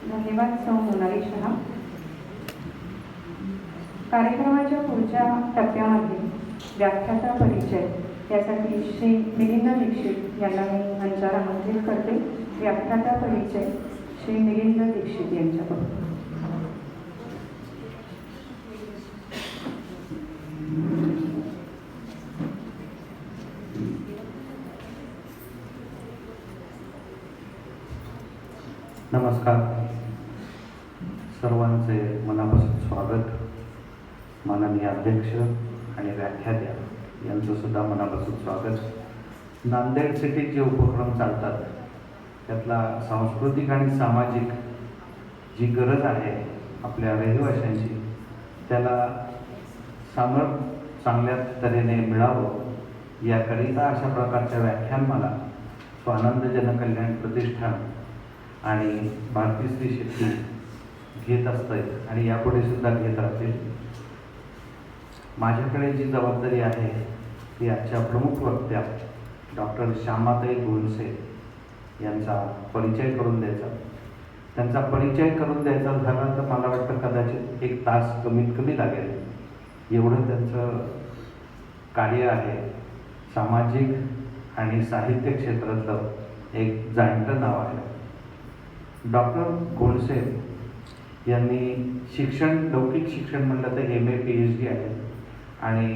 धन्यवाद सौ मोनाली शहा. कार्यक्रमाच्या पुढच्या टप्प्यामध्ये व्याख्याता परिचय यासाठी श्री मिलिंद दीक्षित यांना मी मंचावर आमंत्रित करते. व्याख्याता परिचय श्री मिलिंद दीक्षित यांच्याकडून. नमस्कार. सर्वांचे मनापासून स्वागत. माननीय अध्यक्ष आणि व्याख्यात्या यांचं सुद्धा मनापासून स्वागत. नांदेड सिटीत जे उपक्रम चालतात त्यातला सांस्कृतिक आणि सामाजिक जी गरज आहे आपल्या रहिवाशांची त्याला चांगल्या तऱ्हेने मिळावं याकरिता अशा प्रकारच्या व्याख्यानमाला स्वानंद जनकल्याण प्रतिष्ठान आणि भारती स्त्री शक्ती घेत असते आणि यापुढे सुद्धा घेत राहतील. माझ्याकडे जी जबाबदारी आहे ती आजच्या प्रमुख वक्त्या डॉक्टर श्यामाताई गोंडसे यांचा परिचय करून द्यायचा. त्यांचा परिचय करून द्यायचा झाला तर मला वाटतं कदाचित 1 तास कमीत कमी लागेल. एवढं त्यांचं कार्य आहे. सामाजिक आणि साहित्य क्षेत्रातलं एक जाणतं नाव आहे. डॉक्टर गोंडसे यांनी लौकिक शिक्षण म्हणलं तर MA PhD आहे आणि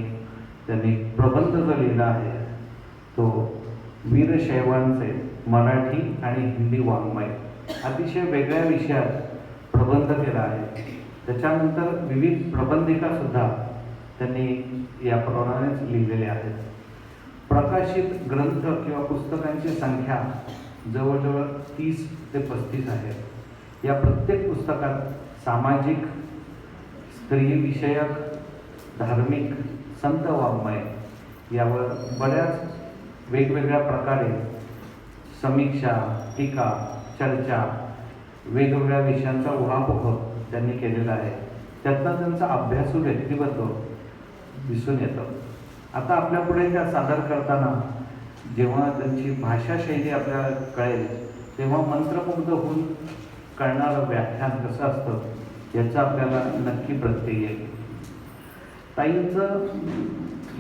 त्यांनी प्रबंध जो लिहिला आहे तो वीरशैवांचे मराठी आणि हिंदी वाङ्मय अतिशय वेगळ्या विषयात प्रबंध केला आहे. त्याच्यानंतर विविध प्रबंधिकासुद्धा त्यांनी याप्रमाणेच लिहिलेले आहेत. प्रकाशित ग्रंथ किंवा पुस्तकांची संख्या जवळजवळ 30 ते 35 आहे. या प्रत्येक पुस्तकात सामाजिक, स्त्रीविषयक, धार्मिक, संत वाङ्मय यावर बऱ्याच वेगवेगळ्या प्रकारे समीक्षा, टीका, चर्चा, वेगवेगळ्या विषयांचा उहापोह त्यांनी केलेला आहे. त्यातला त्यांचा अभ्यासू व्यक्तिमत्व दिसून येतं. आता आपल्यापुढे त्या सादर करताना जेव्हा त्यांची भाषाशैली आपल्याला कळेल तेव्हा मंत्रमुग्ध होऊन कळणारं व्याख्यान कसं असतं याचा आपल्याला नक्की प्रत्यय येईल. ताईंचं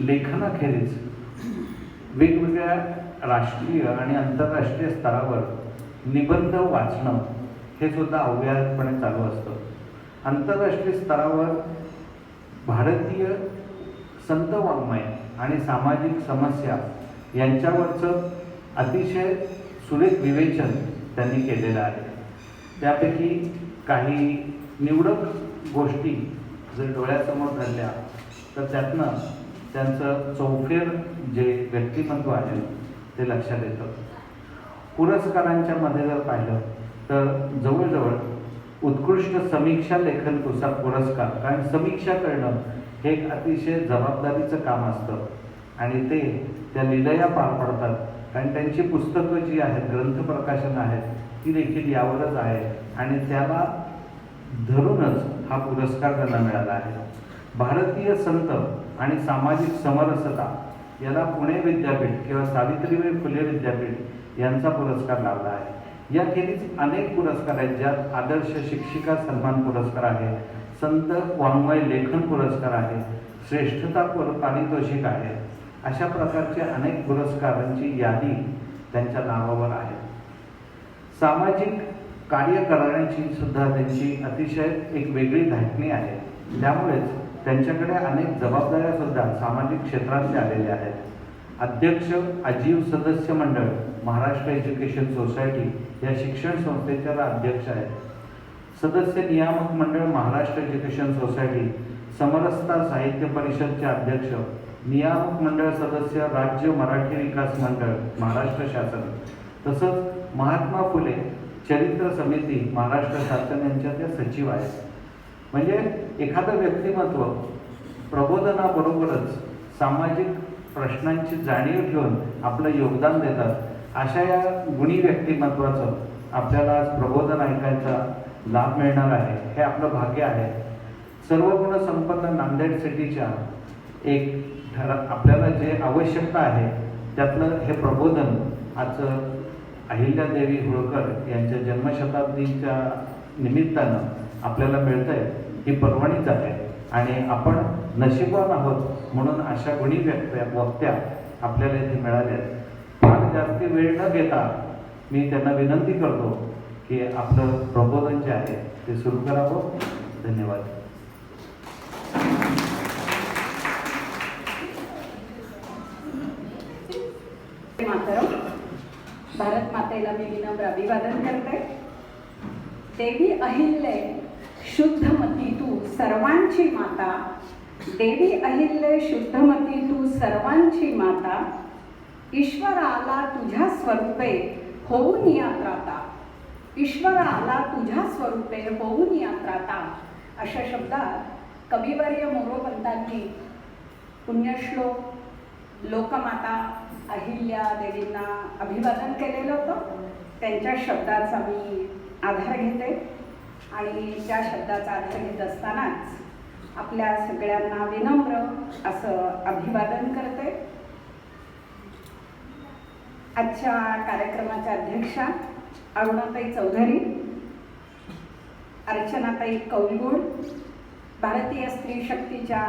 लेखनाखेरीज वेगवेगळ्या राष्ट्रीय आणि आंतरराष्ट्रीय स्तरावर निबंध वाचणं हे सुद्धा अव्याहतपणे चालू असतं. आंतरराष्ट्रीय स्तरावर भारतीय संत वाङ्मय आणि सामाजिक समस्या यांच्यावरचं अतिशय सुरेख विवेचन त्यांनी केलेलं आहे. त्यापैकी काही निवडक गोष्टी जर डोळ्यासमोर धरल्या तर त्यातनं त्यांचं चौफेर जे व्यक्तिमत्व आहे ते लक्षात येतं. पुरस्कारांच्या मध्ये जर पाहिलं तर जवळजवळ उत्कृष्ट समीक्षा लेखन पुरस्कार, कारण समीक्षा करणं हे एक अतिशय जबाबदारीचं काम असतं आणि ते त्या लिलया पार पडतात. कारण त्यांची पुस्तकं जी आहेत, ग्रंथ प्रकाशन आहेत, ती देखील यावरच आहे आणि त्याला धरूनच हा पुरस्कार त्यांना मिळाला आहे. भारतीय संत आणि सामाजिक समरसता याला पुणे विद्यापीठ किंवा सावित्रीबाई फुले विद्यापीठ यांचा पुरस्कार लाभला आहे. याखेरीज अनेक पुरस्कार आहेत, ज्यात आदर्श शिक्षिका सन्मान पुरस्कार आहे, संत वाङ्मय लेखन पुरस्कार आहे, श्रेष्ठता पारितोषिक आहे. अशा प्रकारचे अनेक पुरस्कारांची यादी त्यांच्या नावावर आहे. सामाजिक कार्य करण्याची सुद्धा त्यांची अतिशय एक वेगळी धाटणी आहे. त्यामुळेच त्यांच्याकडे अनेक जबाबदाऱ्या सुद्धा सामाजिक क्षेत्रातल्या आलेल्या आहेत. अध्यक्ष आजीव सदस्य मंडळ महाराष्ट्र एज्युकेशन सोसायटी या शिक्षण संस्थेच्या अध्यक्ष आहेत. सदस्य नियामक मंडळ महाराष्ट्र एज्युकेशन सोसायटी, समरसता साहित्य परिषदचे अध्यक्ष, नियामक मंडळ सदस्य राज्य मराठी विकास मंडळ महाराष्ट्र शासन, तसंच महात्मा फुले चरित्र समिती महाराष्ट्र शासन यांच्या त्या सचिव आहेत. म्हणजे एखादं व्यक्तिमत्व प्रबोधनाबरोबरच सामाजिक प्रश्नांची जाणीव घेऊन आपलं योगदान देतात. अशा या गुणी व्यक्तिमत्वाचं आपल्याला आज प्रबोधन ऐकायचा लाभ मिळणार आहे, हे आपलं भाग्य आहे. सर्व गुण संपन्न नांदेड सिटीच्या आपल्याला जे आवश्यकता आहे त्यातलं हे प्रबोधन आज अहिल्यादेवी होळकर यांच्या जन्मशताब्दीच्या निमित्तानं आपल्याला मिळतंय ही पर्वणीच आहे आणि आपण नशीबवान आहोत म्हणून अशा गुणी वक्त्या आपल्याला इथे मिळाल्या. फार जास्ती वेळ न घेता मी त्यांना विनंती करतो की आपलं प्रबोधन जे आहे ते सुरू करावं. धन्यवाद. मातरम. भारत मातेला मी विनम्र अभिवादन करते. देवी अहिल्ये शुद्धमती तू सर्वांची माता. देवी अहिल्ये शुद्धमती तू सर्वांची माता. ईश्वर आला तुझ्या स्वरूपे होऊन या त्राता. ईश्वर आला तुझ्या स्वरूपे होऊन या त्राता. अशा शब्दात कविवर्य मोरोपंतांनी पुण्यश्लोक लोकमाता अहिल्या देवींना अभिवादन केलेलं होतं. त्यांच्या शब्दाचा मी आधार घेते आणि त्या शब्दाचा आधार घेत असतानाच आपल्या सगळ्यांना विनम्र असं अभिवादन करते. आजच्या कार्यक्रमाच्या अध्यक्षा अरुणाताई चौधरी, अर्चनाताई कौलगुड, भारतीय स्त्री शक्तीच्या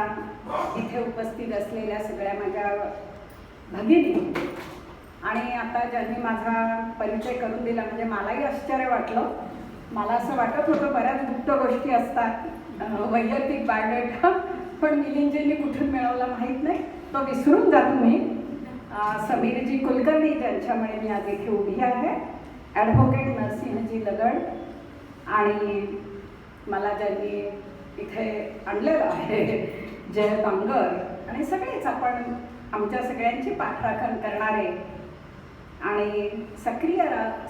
इथे उपस्थित असलेल्या सगळ्या माझ्या भगिनी आणि आता ज्यांनी माझा परिचय करून दिला म्हणजे मलाही आश्चर्य वाटलं. मला असं वाटत होतं बऱ्याच गुप्त गोष्टी असतात वैयक्तिक बायोडेटा, पण मिलिंदजींनी कुठून मिळवला माहीत नाही, तो विसरून जा तुम्ही. समीरजी कुलकर्णी ज्यांच्यामुळे मी आज इथे उभी आहे, ॲडव्होकेट नरसिंहजी लगड आणि मला ज्यांनी इथे आणलेलं आहे जय बांगर आणि सगळेच आपण आमच्या सगळ्यांची पाठराखण करणारे आणि सक्रिय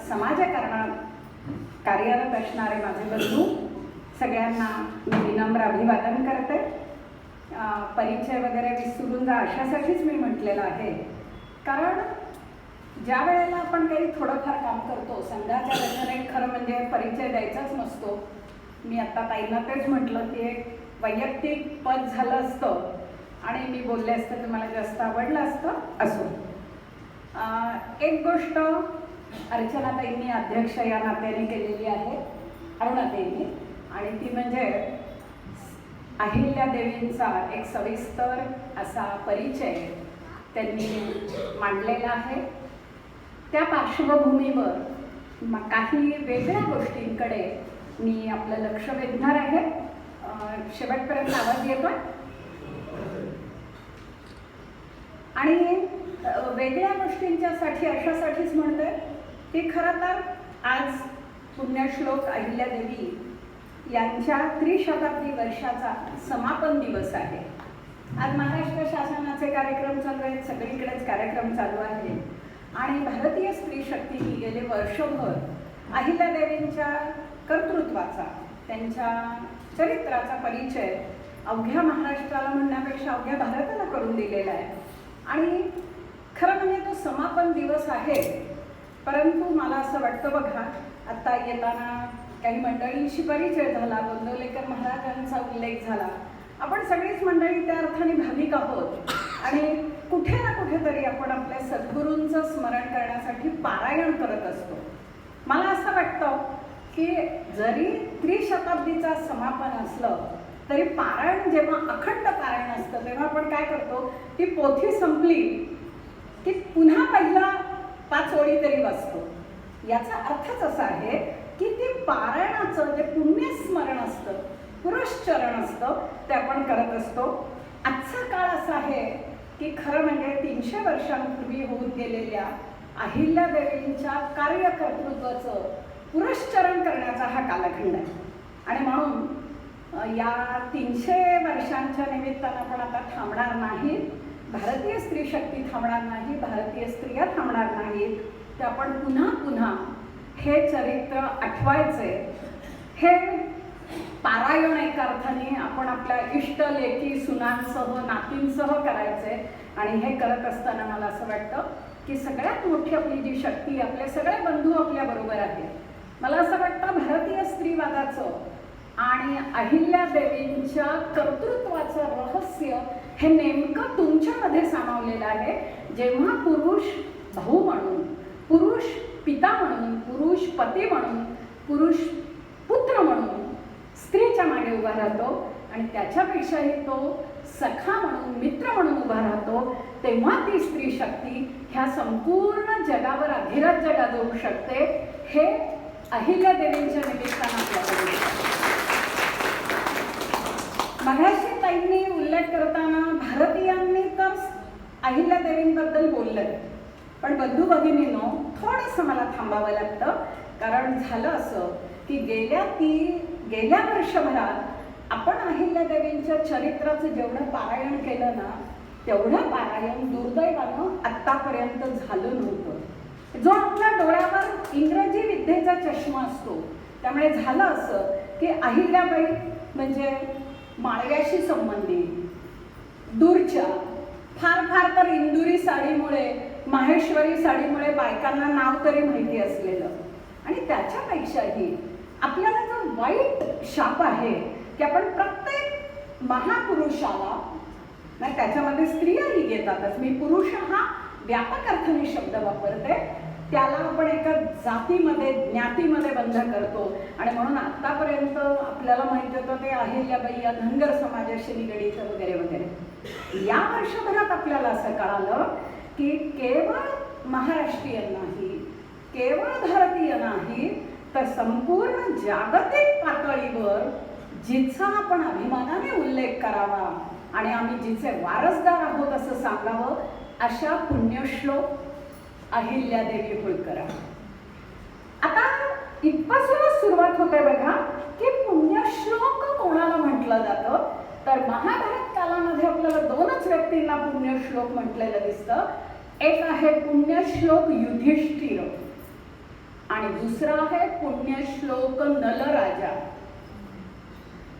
समाजकारणात कार्यरत असणारे माझे बंधू सगळ्यांना मी विनम्र अभिवादन करते. परिचय वगैरे विसरून जा अशासाठीच मी म्हटलेलं आहे, कारण ज्या वेळेला आपण काही थोडंफार काम करतो संघाच्या रचनेत खरं म्हणजे परिचय द्यायचाच नसतो. मी आत्ता ताईंना तेच म्हटलं की एक वैयक्तिक पद झालं असतं आणि मी बोलले असतं तर मला जास्त आवडलं असतं. असो, एक गोष्ट अर्चनाताईंनी अध्यक्ष या नात्याने केलेली आहे, अरुणाताईंनी, आणि ती म्हणजे अहिल्या देवींचा एक सविस्तर असा परिचय त्यांनी मांडलेला आहे. त्या पार्श्वभूमीवर काही वेगळ्या गोष्टींकडे मी आपलं लक्ष वेधणार आहे. शेवटपर्यंत आवाज येतोय आणि वेगळ्या गोष्टींच्यासाठी अशासाठीच म्हणते की खरं तर आज पुण्यश्लोक अहिल्यादेवी यांच्या त्रिशताब्दी वर्षाचा समापन दिवस आहे. आज महाराष्ट्र शासनाचे कार्यक्रम चालू आहेत, सगळीकडेच कार्यक्रम चालू आहे आणि भारतीय स्त्री शक्तीने गेले वर्षभर अहिल्यादेवींच्या कर्तृत्वाचा, त्यांच्या चरित्राचा परिचय अवघ्या महाराष्ट्राला म्हणण्यापेक्षा अवघ्या भारताला करून दिलेला आहे. आणि खरं म्हणजे तो समापन दिवस आहे, परंतु मला असं वाटतं बघा, आत्ता येताना काही मंडळींशी परिचय झाला, गोंदवलेकर महाराजांचा उल्लेख झाला. आपण सगळीच मंडळी त्या अर्थाने भाविक आहोत आणि कुठे ना कुठेतरी आपण आपल्या सद्गुरूंचं स्मरण करण्यासाठी पारायण करत असतो. मला असं वाटतं की जरी त्रिशताब्दीचा समापन असलं तरी पारायण जेव्हा अखंड पारायण असतं तेव्हा आपण काय करतो, ती पोथी संपली की पुन्हा पहिला 5 ओळी तरी वाचतो. याचा अर्थच असा आहे की ते पारायणाचं जे पुण्यस्मरण असतं, पुरश्चरण असतं, ते आपण करत असतो. आजचा काळ असा आहे की खरं म्हणजे 300 वर्षांपूर्वी होऊन गेलेल्या अहिल्यादेवींच्या कार्यकर्तृत्वाचं पुरश्चरण करण्याचा हा कालखंड आहे. आणि म्हणून या 300 वर्षांच्या निमित्तानं आपण आता थांबणार नाही. भारतीय स्त्री शक्ती थांबणार नाही, भारतीय स्त्रिया थांबणार नाहीत. ते आपण पुन्हा पुन्हा हे चरित्र आठवायचे. हे पारायण एका अर्थाने आपण आपल्या इष्ट लेकी सुनांसह नातींसह करायचे. आणि हे करत असताना मला असं वाटतं की सगळ्यात मोठी आपली जी शक्ती, आपले सगळे बंधू आपल्या बरोबर आहेत. मला असं वाटतं भारतीय स्त्रीवादाचं आणि अहिल्यादेवींच्या कर्तृत्वाचं रहस्य हे नेमकं तुमच्यामध्ये सामावलेलं आहे. जेव्हा पुरुष भाऊ म्हणून, पुरुष पिता म्हणून, पुरुष पती म्हणून, पुरुष पुत्र म्हणून मागे उभा राहतो आणि त्याच्यापेक्षाही तो सखा म्हणून, मित्र म्हणून उभा राहतो, तेव्हा ती स्त्री शक्ती ह्या संपूर्ण जगावर अधिराज्य गाजवू शकते. हे अहिल्यादेवींच्या निमित्तानं आपल्याला दिसतं. मगाशी ताईंनी उल्लेख करताना भारतीयांनी तर अहिल्यादेवींबद्दल बोललं, पण बंधू भगिनींनो थोडंसं मला थांबावं लागतं. कारण झालं असं की गेल्या वर्षभरात आपण अहिल्यादेवींच्या चरित्राचं जेवढं पारायण केलं ना, तेवढं पारायण दुर्दैवानं आत्तापर्यंत झालं नव्हतं. जो आपल्या डोळ्यावर इंग्रजी विद्येचा चष्मा असतो, त्यामुळे झालं असं की अहिल्याबाई म्हणजे माळव्याशी संबंधित, दूरच्या, फार फार तर इंदुरी साडीमुळे, माहेश्वरी साडीमुळे बायकांना नाव तरी माहिती असलेलं. आणि त्याच्यापेक्षाही आपल्याला जो वाईट शाप आहे की आपण प्रत्येक महापुरुषाला, नाही त्याच्यामध्ये स्त्रियाही घेतातच, मी पुरुष हा व्यापक अर्थाने शब्द वापरते, त्याला आपण एका जातीमध्ये, ज्ञातीमध्ये बंध करतो. आणि म्हणून आत्तापर्यंत आपल्याला माहिती होतं ते अहिल्याबाई या धनगर समाजाशी निगडीत वगैरे वगैरे. या वर्षभरात आपल्याला असं कळालं की केवळ महाराष्ट्रीयन नाही, केवळ भारतीय नाही, तर संपूर्ण जागतिक पातळीवर जिचा आपण अभिमानाने उल्लेख करावा आणि आम्ही जिचे वारसदार आहोत असं सांगावं, अशा पुण्यश्लोक अहिल्यादेवी होळकर. आता इथपासूनच सुरुवात होते बघा की पुण्यश्लोक कोणाला म्हटलं जातं. तर महाभारत कालामध्ये आपल्याला दोनच व्यक्तींना पुण्यश्लोक म्हटलेलं दिसतं. एक आहे पुण्यश्लोक युधिष्ठिर आणि दुसरा आहे पुण्यश्लोक नलराजा.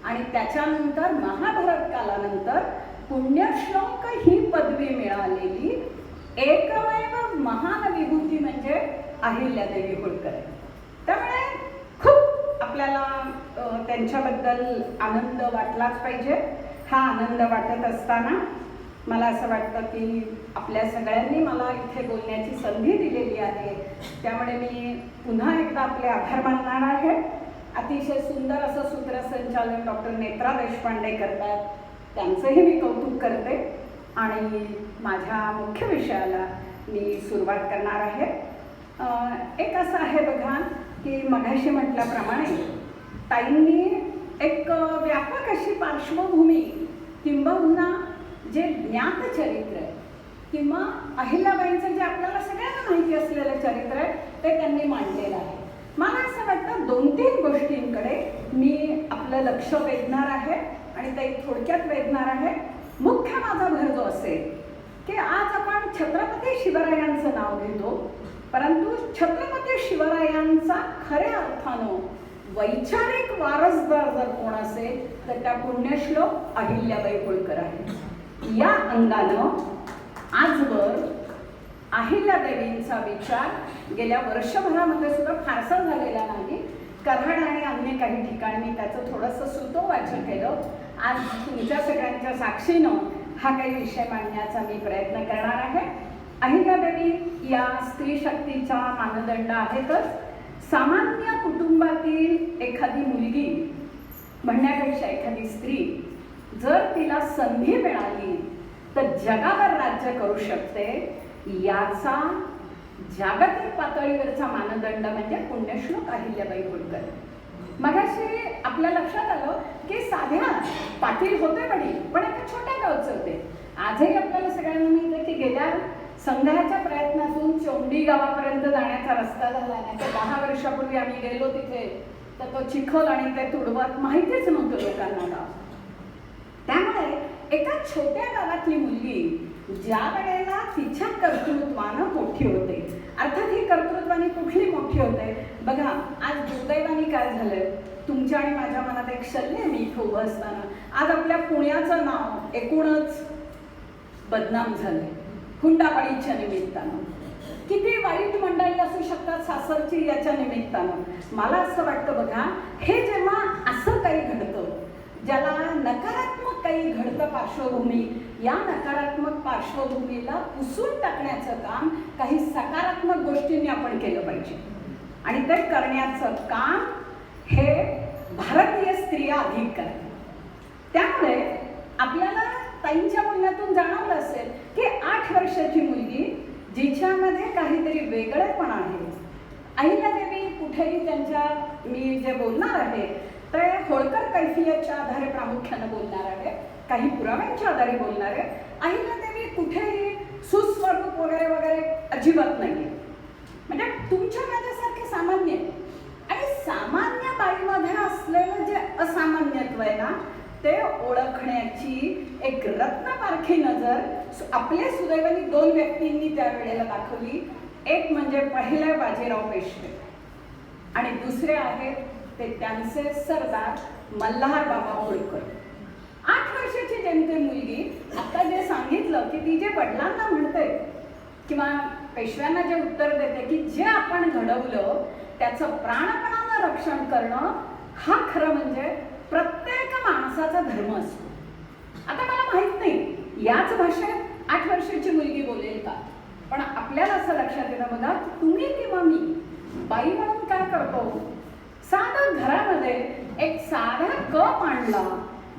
आणि त्याच्यानंतर महाभारत कालानंतर पुण्यश्लोक ही पदवी मिळालेली एकमेव महान विभूती म्हणजे अहिल्यादेवी होळकर. त्यामुळे खूप आपल्याला त्यांच्याबद्दल आनंद वाटलाच पाहिजे. हा आनंद वाटत असताना मला असं वाटतं की आपल्या सगळ्यांनी मला इथे बोलण्याची संधी दिलेली आहे, त्यामुळे मी पुन्हा एकदा आपले आभार मानणार आहे. अतिशय सुंदर असं सूत्रसंचालन डॉक्टर नेत्रा देशपांडे करतात, त्यांचंही मी कौतुक करते. आणि माझ्या मुख्य विषयाला मी सुरुवात करणार आहे. एक असं आहे बघा की मगाशी म्हटल्याप्रमाणे ताईंनी एक व्यापक अशी पार्श्वभूमी किंबहुना जे ज्ञातचरित्र आहे किंवा अहिल्याबाईंचं जे आपल्याला सगळ्यांना माहिती असलेलं चरित्र आहे ते त्यांनी मांडलेलं आहे. मला असं वाटतं 2-3 गोष्टींकडे मी आपलं लक्ष वेधणार आहे आणि ते थोडक्यात वेधणार आहे. मुख्य माझा भर जो असेल की आज आपण छत्रपती शिवरायांचं नाव घेतो, परंतु छत्रपती शिवरायांचा खऱ्या अर्थानं वैचारिक वारसदार जर कोण असेल तर त्या पुण्यश्लोक अहिल्याबाई होळकर आहे. या अंगानं आजवर अहिल्यादेवींचा विचार गेल्या वर्षभरामध्ये सुद्धा फारसा झालेला नाही. कराड आणि अन्य काही ठिकाणी मी त्याचं थोडंसं सुतोवाचन केलं. आज तुमच्या सगळ्यांच्या साक्षीनं हा काही विषय मांडण्याचा मी प्रयत्न करणार आहे. अहिल्यादेवी या स्त्री शक्तीचा मानदंड आहेतच. सामान्य कुटुंबातील एखादी मुलगी म्हणण्यापेक्षा एखादी स्त्री जर तिला संधी मिळाली तर जगावर राज्य करू शकते, याचा जागतिक पातळीवरचा मानदंड म्हणजे पुण्यश्लोक अहिल्याबाई होळकर. मगाशी आपल्या लक्षात आलं की साध्या पाटील होते वडील, पण एका छोट्या गावचे होते. आजही आपल्याला सगळ्यांना माहिती आहे की गेल्या संघाच्या प्रयत्नातून चोंडी गावापर्यंत जाण्याचा रस्ता झाला नाही. तर 10 वर्षापूर्वी आम्ही गेलो तिथे तर तो चिखल आणि ते तुडवत माहितीच नव्हतं लोकांना गाव. त्यामुळे एका छोट्या गावातली मुलगी ज्या वेळेला तिच्या कर्तृत्वानं मोठी होते, अर्थात ही कर्तृत्वाने कुठली मोठी होते बघा. आज दुर्दैवाने काय झालंय, तुमच्या आणि माझ्या मनात एक शल्य मी इथं उभं असताना आज आपल्या पुण्याचं नाव एकूणच बदनाम झालंय हुंडाबळीच्या निमित्तानं. किती वाईट मंडळी असू शकतात सासरची याच्या निमित्तानं. मला असं वाटतं बघा, हे जेव्हा असं काही घडतं, ज्याला नकारात्मक काही घडतं पार्श्वभूमी, या नकारात्मक पार्श्वभूमीला पुसून टाकण्याचं काम काही सकारात्मक गोष्टींनी आपण केलं पाहिजे. आणि ते करण्याचं काम हे भारतीय स्त्रिया अधिक करतात. त्यामुळे आपल्याला ताईंच्या बोलण्यातून जाणवलं असेल की 8 वर्षाची मुलगी जिच्यामध्ये काहीतरी वेगळेपण आहे. अहिल्यादेवी कुठेही त्यांच्या, मी जे बोलणार आहे ते होळकर कैफियतच्या आधारे प्रामुख्याने बोलणार आहे, काही पुराव्यांच्या आधारे बोलणार आहे. अहिल्यादेवी कुठेही सुस्वरूप वगैरे वगैरे अजिबात नाही, म्हणजे तुमच्या माझ्यासारखे सामान्य आहे. आणि सामान्य बाईमध्ये असलेलं जे असामान्यत्व आहे ना, ते ओळखण्याची एक रत्नपारखी नजर आपल्या सुदैवाने 2 व्यक्तींनी त्यावेळेला दाखवली. एक म्हणजे पहिले बाजीराव पेशवे आणि दुसरे आहेत ते त्यांचे सरदार मल्हार बाबा होळकर. 8 वर्षाची जेमतेम मुलगी आता जे सांगितलं की ती जे वडिलांना म्हणते किंवा पेशव्यांना जे उत्तर देते की जे आपण घडवलं त्याचं प्राणपणानं रक्षण करणं हा खरं म्हणजे प्रत्येक माणसाचा धर्म असतो. आता मला माहित नाही याच भाषेत 8 वर्षाची मुलगी बोलेल का, पण आपल्याला असं लक्षात येतं बघा, तुम्ही किंवा मी बाई म्हणून काय करतो, साधा घरामध्ये एक साधा कप आणला,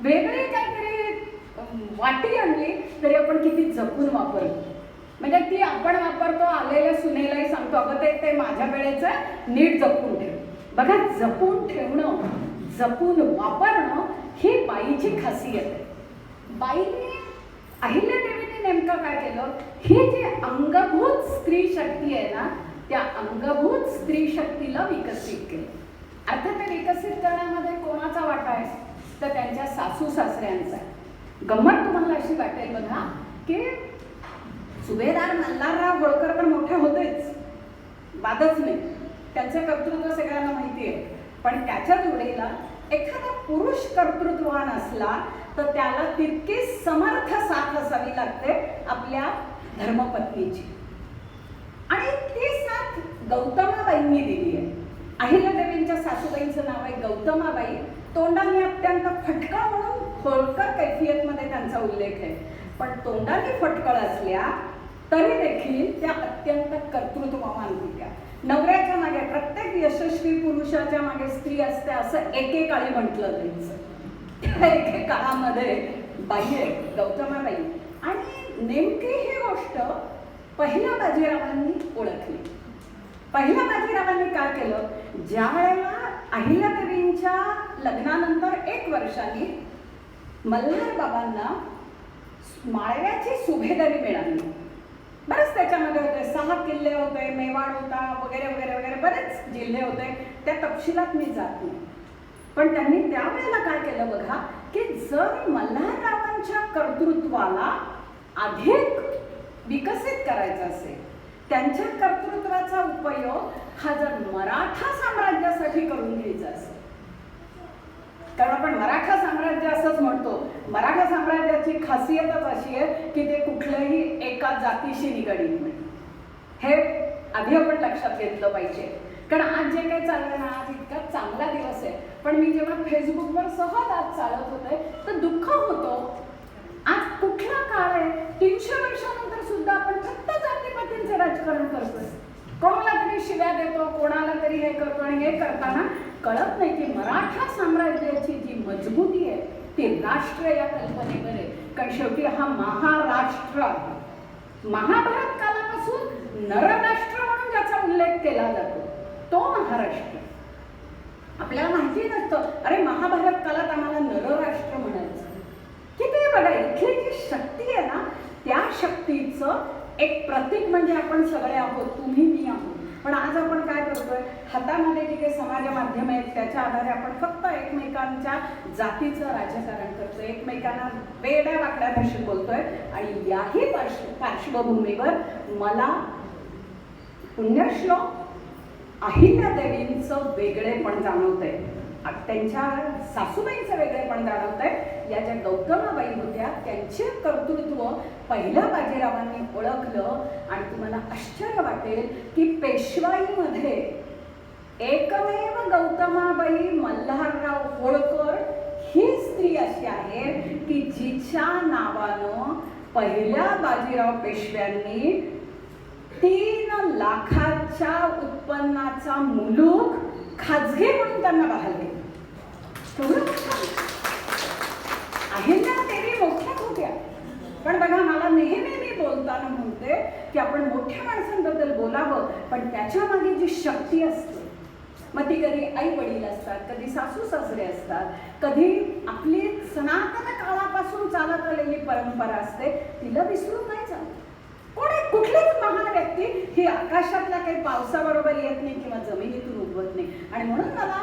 वेगळी काहीतरी वाटी आणली तरी आपण किती जपून वापरतो. म्हणजे ती आपण वापरतो, आलेल्या सुनेलाही सांगतो अगं ते माझ्या वेळेचं नीट जपून ठेव. बघा, जपून ठेवणं, जपून वापरणं ही बाईची खासियत आहे. बाईने, अहिल्यादेवीने नेमकं काय केलं, ही जी अंगभूत स्त्री शक्ती आहे ना, त्या अंगभूत स्त्री शक्तीला विकसित केलं. अर्थात ते विकसित करण्यामध्ये कोणाचा वाटा आहे, तर त्यांच्या सासू सासऱ्यांचा. गंमत तुम्हाला अशी वाटेल बघा की सुभेदार मल्हारराव होळकर तर मोठे होतेच, वादच नाही, त्यांचं कर्तृत्व सगळ्यांना माहिती आहे. पण त्याच्या जोडीला एखादा पुरुष कर्तृत्ववान असला तर त्याला तितकीच समर्थ साथ असावी लागते आपल्या धर्मपत्नीची. आणि ती साथ गौतमाबाईंनी दिली आहे. अहिल्यादेवींच्या सासूबाईंचं नाव आहे गौतमाबाई. तोंडाने अत्यंत फटकळ म्हणून होळकर कैफियतमध्ये त्यांचा उल्लेख आहे, पण तोंडाने फटकळ असल्या तरी देखील त्या अत्यंत कर्तृत्ववान होत्या. नवऱ्याच्या मागे, प्रत्येक यशस्वी पुरुषाच्या मागे स्त्री असते असं एकेकाळी म्हटलं जायचं. त्या एकेकाळामध्ये बाई आहे गौतमाबाई. आणि नेमकी ही गोष्ट पहिल्या बाजीरावांनी ओळखली. पहिल्या बाजीरावांनी काय केलं, ज्या वेळेला अहिल्यादेवींच्या लग्नानंतर 1 वर्षांनी मल्हार बाबांना माळव्याची सुभेदारी मिळाली. बरेच त्याच्यामध्ये होते, 6 किल्ले होते, मेवाड होता वगैरे वगैरे वगैरे बरेच जिल्हे होते, त्या तपशिलात मी जात नाही. पण त्यांनी त्यावेळेला काय केलं बघा की जर मल्हाररावांच्या कर्तृत्वाला अधिक विकसित करायचा असेल, त्यांच्या कर्तृत्वाचा उपयोग हा जर मराठा साम्राज्यासाठी करून घ्यायचा असेल, कारण आपण मराठा साम्राज्य असंच म्हणतो, मराठा साम्राज्याची खासियतच अशी आहे की ते कुठल्याही एका जातीशी निगडीत नाही. हे आधी आपण लक्षात घेतलं पाहिजे. कारण आज जे काही चाललं ना, आज इतका चांगला दिवस आहे, पण मी जेव्हा फेसबुकवर सहज आज चालत होते तर दुःख होतं. आज कुठला काळ आहे, 300 वर्षानंतर सुद्धा आपण फक्त जातीपातींचे राजकारण करतोय. कोणाला तरी शिव्या देतो, कोणाला तरी हे करतो, आणि हे करताना कळत नाही की मराठा साम्राज्याची जी मजबूती आहे ती राष्ट्र या कल्पनेवर आहे. कारण शेवटी हा महाराष्ट्र आहे. महाभारत कालापासून नरराष्ट्र म्हणून ज्याचा उल्लेख केला जातो तो महाराष्ट्र. आपल्याला माहिती नसतं, अरे महाभारत कालात आम्हाला नरराष्ट्र म्हणायचं. किती बघा, इथली जी शक्ती आहे ना, त्या शक्तीचं एक प्रतीक म्हणजे आपण सगळे आहोत, तुम्ही मी आहोत. पण आज आपण काय करतोय, हातामध्ये जे काही समाज माध्यम आहेत त्याच्या आधारे आपण फक्त एकमेकांच्या जातीचं राजकारण करतोय, एकमेकांना वेड्या वाकड्या भाषेत बोलतोय. आणि याही पार्श्वभूमीवर मला पुण्यश्लोक अहिल्यादेवींचं वेगळेपण जाणवतंय, त्यांच्या सासूबाईंचं वेगळेपण जाणवतंय. या ज्या गौतमाबाई होत्या त्यांचे कर्तृत्व पहिल्या बाजीरावांनी ओळखलं. आणि तुम्हाला आश्चर्य वाटेल की पेशवाईमध्ये एकमेव गौतमाबाई मल्हारराव होळकर ही स्त्री अशी आहे की जिच्या नावानं पहिल्या बाजीराव पेशव्यांनी 3 लाखाच्या उत्पन्नाचा मुलूक खाजगी म्हणून त्यांना बहाल केला. बोलताना म्हणते की आपण मोठ्या माणसांबद्दल बोलावं, पण त्याच्या मागे जी शक्ती असते, मग ती कधी आई वडील असतात, कधी सासू सासरे असतात, कधी आपली सनातन काळापासून चालत आलेली परंपरा असते, तिला विसरून नाही चालत. कुठलीच महान व्यक्ती ही आकाशातल्या काही पावसाबरोबर येत नाही किंवा जमिनीतून उगवत नाही. आणि म्हणून मला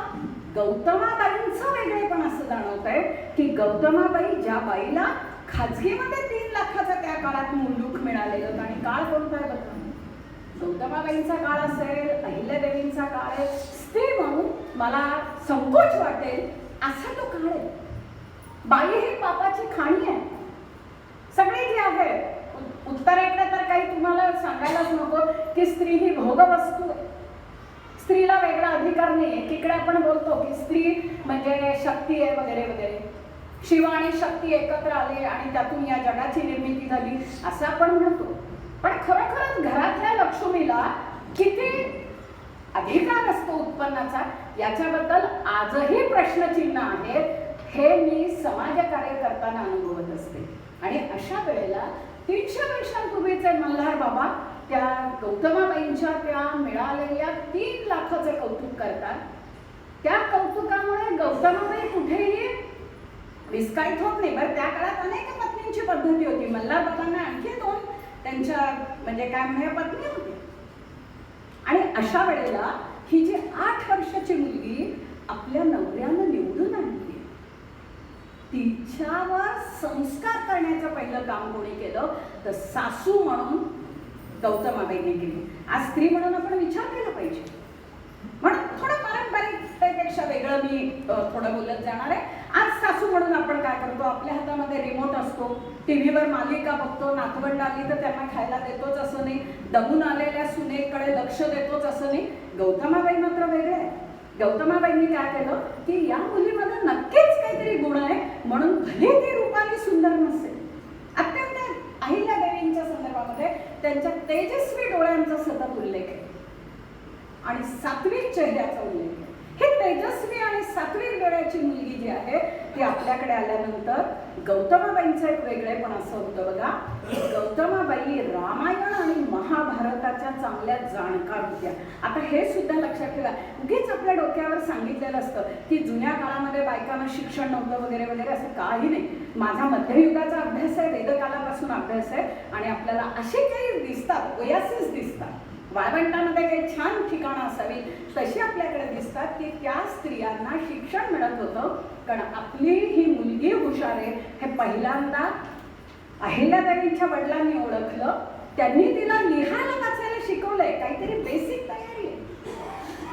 गौतमाबाईंचं वेगळेपण असं जाणवत आहे की गौतमाबाई, ज्या बाईला खाजगीमध्ये 3 लाखाचा त्या काळात मुंडूक मिळालेलं, आणि काळ कोणता आहे बघा, गौतमाबाईंचा काळ असेल, अहिल्यादेवींचा काळ आहे, स्त्री म्हणून मला संकोच वाटेल असा तो काळ आहे. बाई ही पापाची खाणी आहे. सगळी जी आहे उत्तरेकडे तर काही तुम्हाला सांगायलाच नको की स्त्री ही भोगवस्तू आहे. स्त्रीला वेगळा अधिकार नाही. एकीकडे आपण बोलतो की स्त्री म्हणजे शक्ती आहे वगैरे वगैरे, शिव आणि शक्ती एकत्र आले आणि त्यातून या जगाची निर्मिती झाली असं आपण म्हणतो. पण खरोखरच घरातल्या लक्ष्मीला किती अधिकार असतो उत्पन्नाचा याच्याबद्दल आजही प्रश्नचिन्ह आहे. हे मी समाजकार्य करताना अनुभवत असते. आणि अशा वेळेला 300 वर्षांपूर्वीचे मल्हार बाबा त्या गौतमाबाईंच्या त्या मिळालेल्या 3 लाखाचे कौतुक करतात. त्या कौतुकामुळे गौतमाबाई कुठेही विस्काळीत होत नाही. बरं, त्या काळात अनेक पत्नींची पद्धती होती. मल्हार बाबांना आणखी 2 त्यांच्या म्हणजे काय म्हणूया पत्नी होती. आणि अशा वेळेला ही जी 8 वर्षाची मुलगी आपल्या नवऱ्यानं निवडून आणली, तिच्यावर संस्कार करण्याचं पहिलं काम कोणी केलं तर सासू म्हणून गौतमाबाईंनी केली. आज स्त्री म्हणून आपण विचार केला पाहिजे. म्हणून थोडं पारंपरिकतेपेक्षा वेगळं मी थोडं बोलत जाणार आहे. आज सासू म्हणून आपण काय करतो, आपल्या हातामध्ये रिमोट असतो, टीव्हीवर मालिका बघतो, नातवंड आली तर त्यांना खायला देतोच असं नाही, दमून आलेल्या सुनेकडे लक्ष देतोच असं नाही. गौतमाबाई मात्र वेगळे आहे. गौतमाबाईंनी काय केलं की या मुलीमध्ये नक्कीच काहीतरी गुण आहे, म्हणून भले ती रूपाने सुंदर नसेल, अत्यंत अहिल्यादेवींच्या संदर्भामध्ये त्यांच्या तेजस्वी डोळ्यांचा सतत उल्लेख आहे आणि सात्विक चेहऱ्याचा उल्लेख आहे. हे तेजस्वी आणि सात्विक डोळ्याची मुलगी जी आहे ती आपल्याकडे आल्यानंतर गौतमाबाईंचं एक वेगळेपण असं होतं बघा. गौतमाबाई रामायण आणि महाभारताच्या चांगल्या जाणकार होत्या. आता हे सुद्धा लक्षात ठेवा, उगीच आपल्या डोक्यावर सांगितलेलं असतं की जुन्या काळामध्ये बायकांना शिक्षण नव्हतं वगैरे वगैरे, असं काही नाही. माझा मध्ययुगाचा अभ्यास आहे, वेदकालापासून अभ्यास आहे आणि आपल्याला असे काही दिसतात, ओयासिस दिसतात, वाळवंटामध्ये काही छान ठिकाणं असावी तशी आपल्याकडे दिसतात की त्या स्त्रियांना शिक्षण मिळत होतं. कारण आपली ही मुलगी हुशार आहे हे पहिल्यांदा अहिल्यादेवींच्या वडिलांनी ओळखलं. त्यांनी तिला लिहायला वाचायला शिकवलंय, काहीतरी बेसिक तयारी आहे.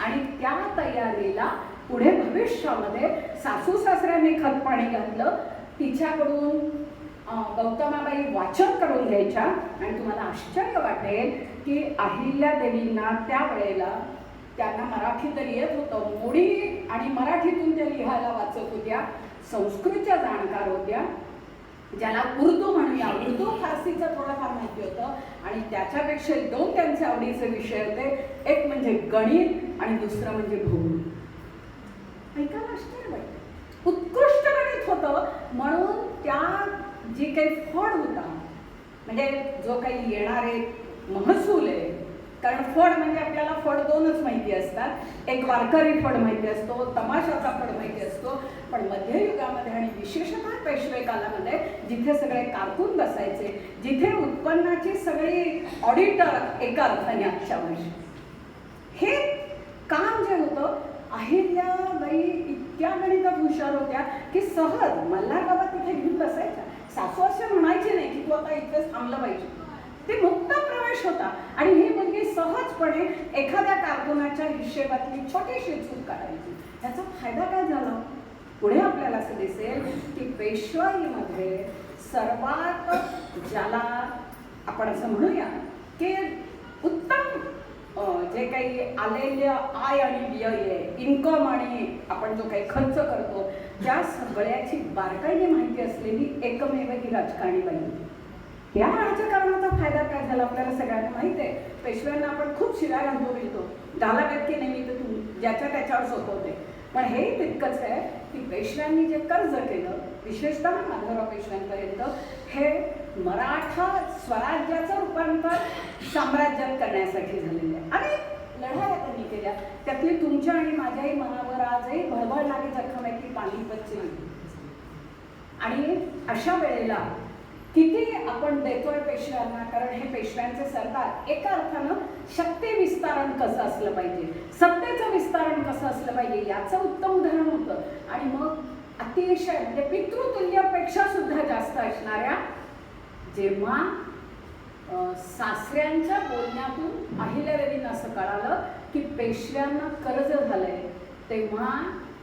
आणि त्या तयारीला पुढे भविष्यामध्ये सासू सासऱ्याने खतपाणी घातलं. तिच्याकडून गौतमाबाई वाचन करून घ्यायच्या आणि तुम्हाला आश्चर्य वाटेल की अहिल्यादेवींना त्यावेळेला त्यांना मराठी तर येत होतं, मोडी आणि मराठीतून त्या लिहायला वाचत होत्या, संस्कृतच्या जाणकार होत्या, ज्याला उर्दू म्हणूया, उर्दू फारसीचं थोडंफार माहिती होतं. आणि त्याच्यापेक्षा 2 त्यांचे आवडीचे विषय होते, एक म्हणजे गणित आणि दुसरं म्हणजे भूगोल. ऐकायला आश्चर्य वाटतं, उत्कृष्ट गणित होतं. म्हणून त्या जी काही फड होता म्हणजे जो काही येणारे महसूल आहे, कारण फड म्हणजे आपल्याला फड 2च माहिती असतात, एक वारकरी फड माहिती असतो, तमाशाचा फड माहिती असतो. पण मध्ययुगामध्ये आणि विशेषतः पेशवे कालामध्ये जिथे सगळे कारकून बसायचे, जिथे उत्पन्नाची सगळी ऑडिटर एका अर्थाने आजच्या वर्षी, हे काम जे होतं, अहिल्याबाई इतक्या गणितात हुशार होत्या की सहज मल्हार बाबा तिथे घेऊन बसायच्या. सासू असे म्हणायचे नाही की तू आता इथेच थांबलं पाहिजे, ते मुक्त प्रवेश होता. आणि ही मुलगी सहजपणे एखाद्या कारकुनाच्या हिशेबातली छोटीशी चूक काढायची. याचा फायदा काय झाला, पुढे आपल्याला असं दिसेल की पेशवाईमध्ये सर्वात ज्याला आपण असं म्हणूया की उत्तम जे काही आलेलं आय आणि व्यय आहे, इन्कम आणि आपण जो काही खर्च करतो, त्या सगळ्याची बारकाईने माहिती असलेली एकमेव ही राजकारणी बाई होती. या राजकारणाचा फायदा काय झाला आपल्याला सगळ्यांना माहिती आहे. पेशव्यांना आपण खूप शिव्या घालतो मिळतो, झाला व्यक्ती नेहमी तर ज्याच्या त्याच्यावर सोपवते. पण हेही तितकंच आहे की पेशव्यांनी जे कर्ज केलं, विशेषतः माधवराव पेशव्यांपर्यंत, हे मराठा स्वराज्याचं रूपांतर साम्राज्यात करण्यासाठी झालेलं आहे. अनेक लढाया त्यांनी केल्या. त्यातली तुमच्या आणि माझ्याही मनावर आजही भळभळणारी जखम आहे ती पानिपतची. आणि अशा वेळेला किती आपण देतोय पेशव्यांना, कारण हे पेशव्यांचे सरकार एका अर्थानं शक्ती विस्तारण कसं असलं पाहिजे, सत्तेचं विस्तारण कसं असलं पाहिजे याचं उत्तम उदाहरण होतं. आणि मग अतिशय म्हणजे पितृतुल्यापेक्षा सुद्धा जास्त असणाऱ्या जेव्हा सासऱ्यांच्या बोलण्यातून अहिल्यादेवींना असं कळालं की पेशव्यांना कर्ज झालंय, तेव्हा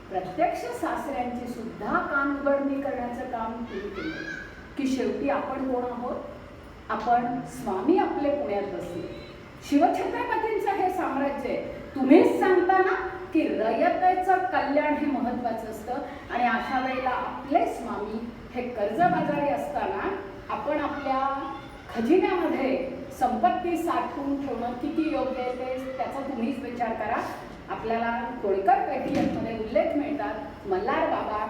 प्रत्यक्ष सासऱ्यांची सुद्धा कानउघडणी करण्याचं काम तिने केलं की शेवटी आपण कोण आहोत, आपण स्वामी आपले पुण्यात बसले. शिवछत्रपतींचं हे साम्राज्य आहे. तुम्हीच सांगता ना की रयतेचं कल्याण हे महत्वाचं असतं. आणि अशा वेळेला आपले स्वामी हे कर्जबाजारी असताना आपण आपल्या खजिन्यामध्ये संपत्ती साठवून ठेवणं किती योग्य आहे ते त्याचा तुम्हीच विचार करा. आपल्याला होळकर पेटियतमध्ये उल्लेख मिळतात, मल्हार बाबा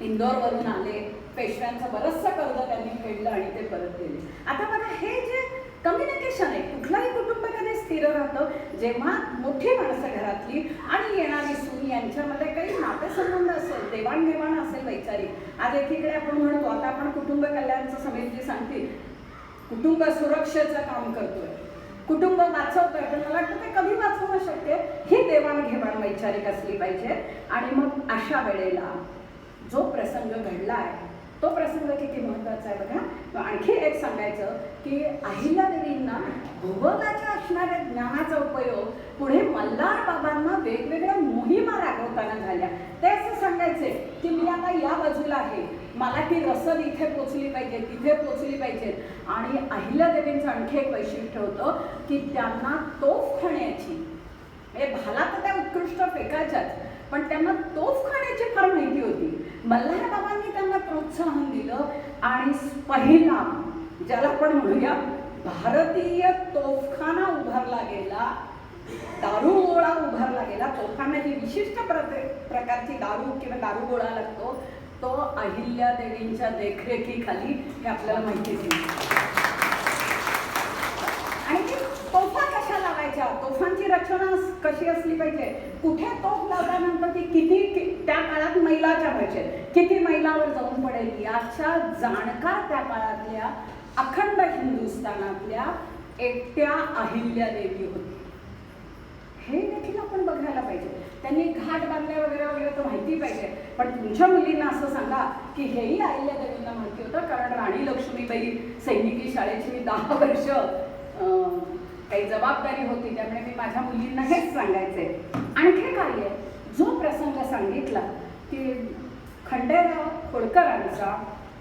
इंदोरवरून आले, पेशव्यांचं बरंचसं कर्ज त्यांनी फेडलं आणि ते परत गेले. आता बघा हे जे कम्युनिकेशन आहे, कुठलाही कुटुंब कधी स्थिर राहतं जेव्हा मोठी माणसं घरातली आणि येणारी सून यांच्यामध्ये काही नातेसंबंध असेल, देवाणघेवाण असेल वैचारिक. आज एकीकडे आपण म्हणतो, आता आपण कुटुंब कल्याणचं समिती सांगते कुटुंब सुरक्षेचं काम करतोय, कुटुंब वाचवतोय, पण मला वाटतं ते कधी वाचवणं शक्य आहे, ही देवाणघेवाण वैचारिक असली पाहिजे. आणि मग अशा वेळेला जो प्रसंग घडलाय तो प्रसंग किती महत्वाचा आहे बघा. आणखी एक सांगायचं की अहिल्यादेवींना भूगोलाच्या असणाऱ्या ज्ञानाचा उपयोग पुढे मल्हार बाबांना वेगवेगळ्या मोहिमा राबवताना झाल्या. ते असं सांगायचे की मी आता या बाजूला आहे, मला ती रसद इथे पोचली पाहिजे, तिथे पोचली पाहिजे. आणि अहिल्यादेवींचं आणखी एक वैशिष्ट्य होतं की त्यांना तोफखान्याची, भाला तर त्या उत्कृष्ट फेकायच्याच, पण त्यांना तोफखान्याची फार माहिती होती. मल्हार बाबांनी त्यांना प्रोत्साहन दिलं आणि पहिला ज्याला आपण म्हणूया भारतीय तोफखाना उभारला गेला, दारुगोळा उभारला गेला. तोफखान्याची विशिष्ट प्रकारची दारू किंवा दारुगोळा लागतो, तो अहिल्यादेवींच्या देखरेखीखाली हे आपल्याला माहितीच नाही. आणि ती तोफा कशा लावायच्या, तोफांची रचना कशी असली पाहिजे, कुठे तोफ लावल्यानंतर ती किती त्या काळात मैलाच्या भाषेत किती मैलावर जाऊन पडेल याच्या जाणकार त्या काळातल्या अखंड हिंदुस्थानातल्या एकट्या अहिल्यादेवी होती. हे देखील आपण बघायला पाहिजे. त्यांनी घाट बांधले वगैरे वगैरे तर माहिती पाहिजे, पण तुमच्या मुलींना असं सांगा की हेही अहिल्यादेवींना माहिती होतं, कारण राणी लक्ष्मीबाई सैनिकी शाळेची मी 10 वर्ष काही जबाबदारी होती, त्यामुळे मी माझ्या मुलींना हेच सांगायचे. आणखी काय आहे, जो प्रसंग सांगितला की खंडेराव होळकरांचा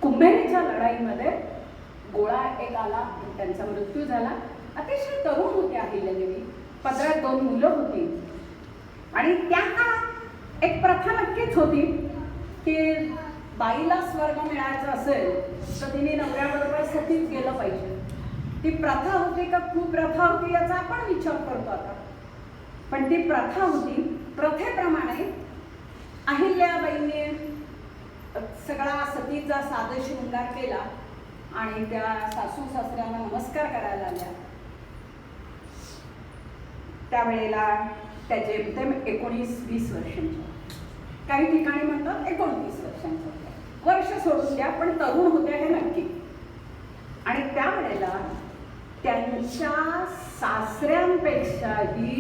कुंभेरीच्या लढाईमध्ये गोळा एक आला, त्यांचा मृत्यू झाला. अतिशय तरुण होत्या अहिल्यादेवी, 15-2 मुलं होती. आणि त्या काळात एक प्रथा नक्कीच होती की बाईला स्वर्ग मिळायचं असेल तर तिने नवऱ्याबरोबर सतीच गेलं पाहिजे. ती प्रथा होती का कुप्रथा होती याचा आपण विचार करतो आता, पण ती प्रथा होती. प्रथेप्रमाणे अहिल्याबाईंनी सगळा सतीचा साधे शृंगार केला आणि त्या सासू सासऱ्यांना नमस्कार करायला आल्या. त्यावेळेला त्या जेमतेम 19-20 वर्षांच्या, काही ठिकाणी म्हणतात 29 वर्षांच्या, वर्ष सोडून द्या पण तरुण होत्या हे नक्की. आणि त्यावेळेला त्यांच्या सासऱ्यांपेक्षाही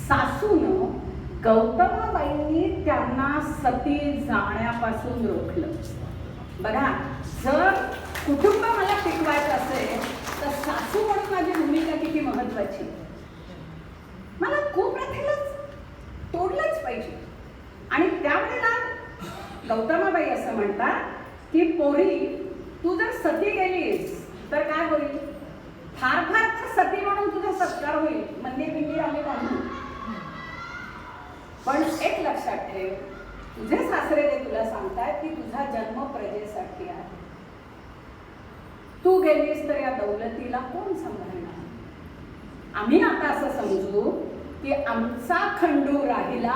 सासूनं गौतमाबाईंनी त्यांना सती जाण्यापासून रोखलं. बघा, जर कुटुंब मला टिकवायचं असेल तर सासू म्हणून माझी भूमिका किती महत्वाची. मला कुप्रथेलाच तोडलंच पाहिजे. आणि त्यावेळेला गौतमाबाई असं म्हणतात की पोरी, तू जर सती गेलीस तर काय होईल, फार फार तर सती म्हणून तुझा सत्कार होईल, मंदिर बिंदिर आम्ही बांधू, पण एक लक्षात ठेव, तुझे सासरे ते तुला सांगतात की तुझा जन्म प्रजेसाठी आहे. तू गेलीस तर या दौलतीला कोण सांभाळणार. आम्ही आता असं समजू की आमचा खंडू राहिला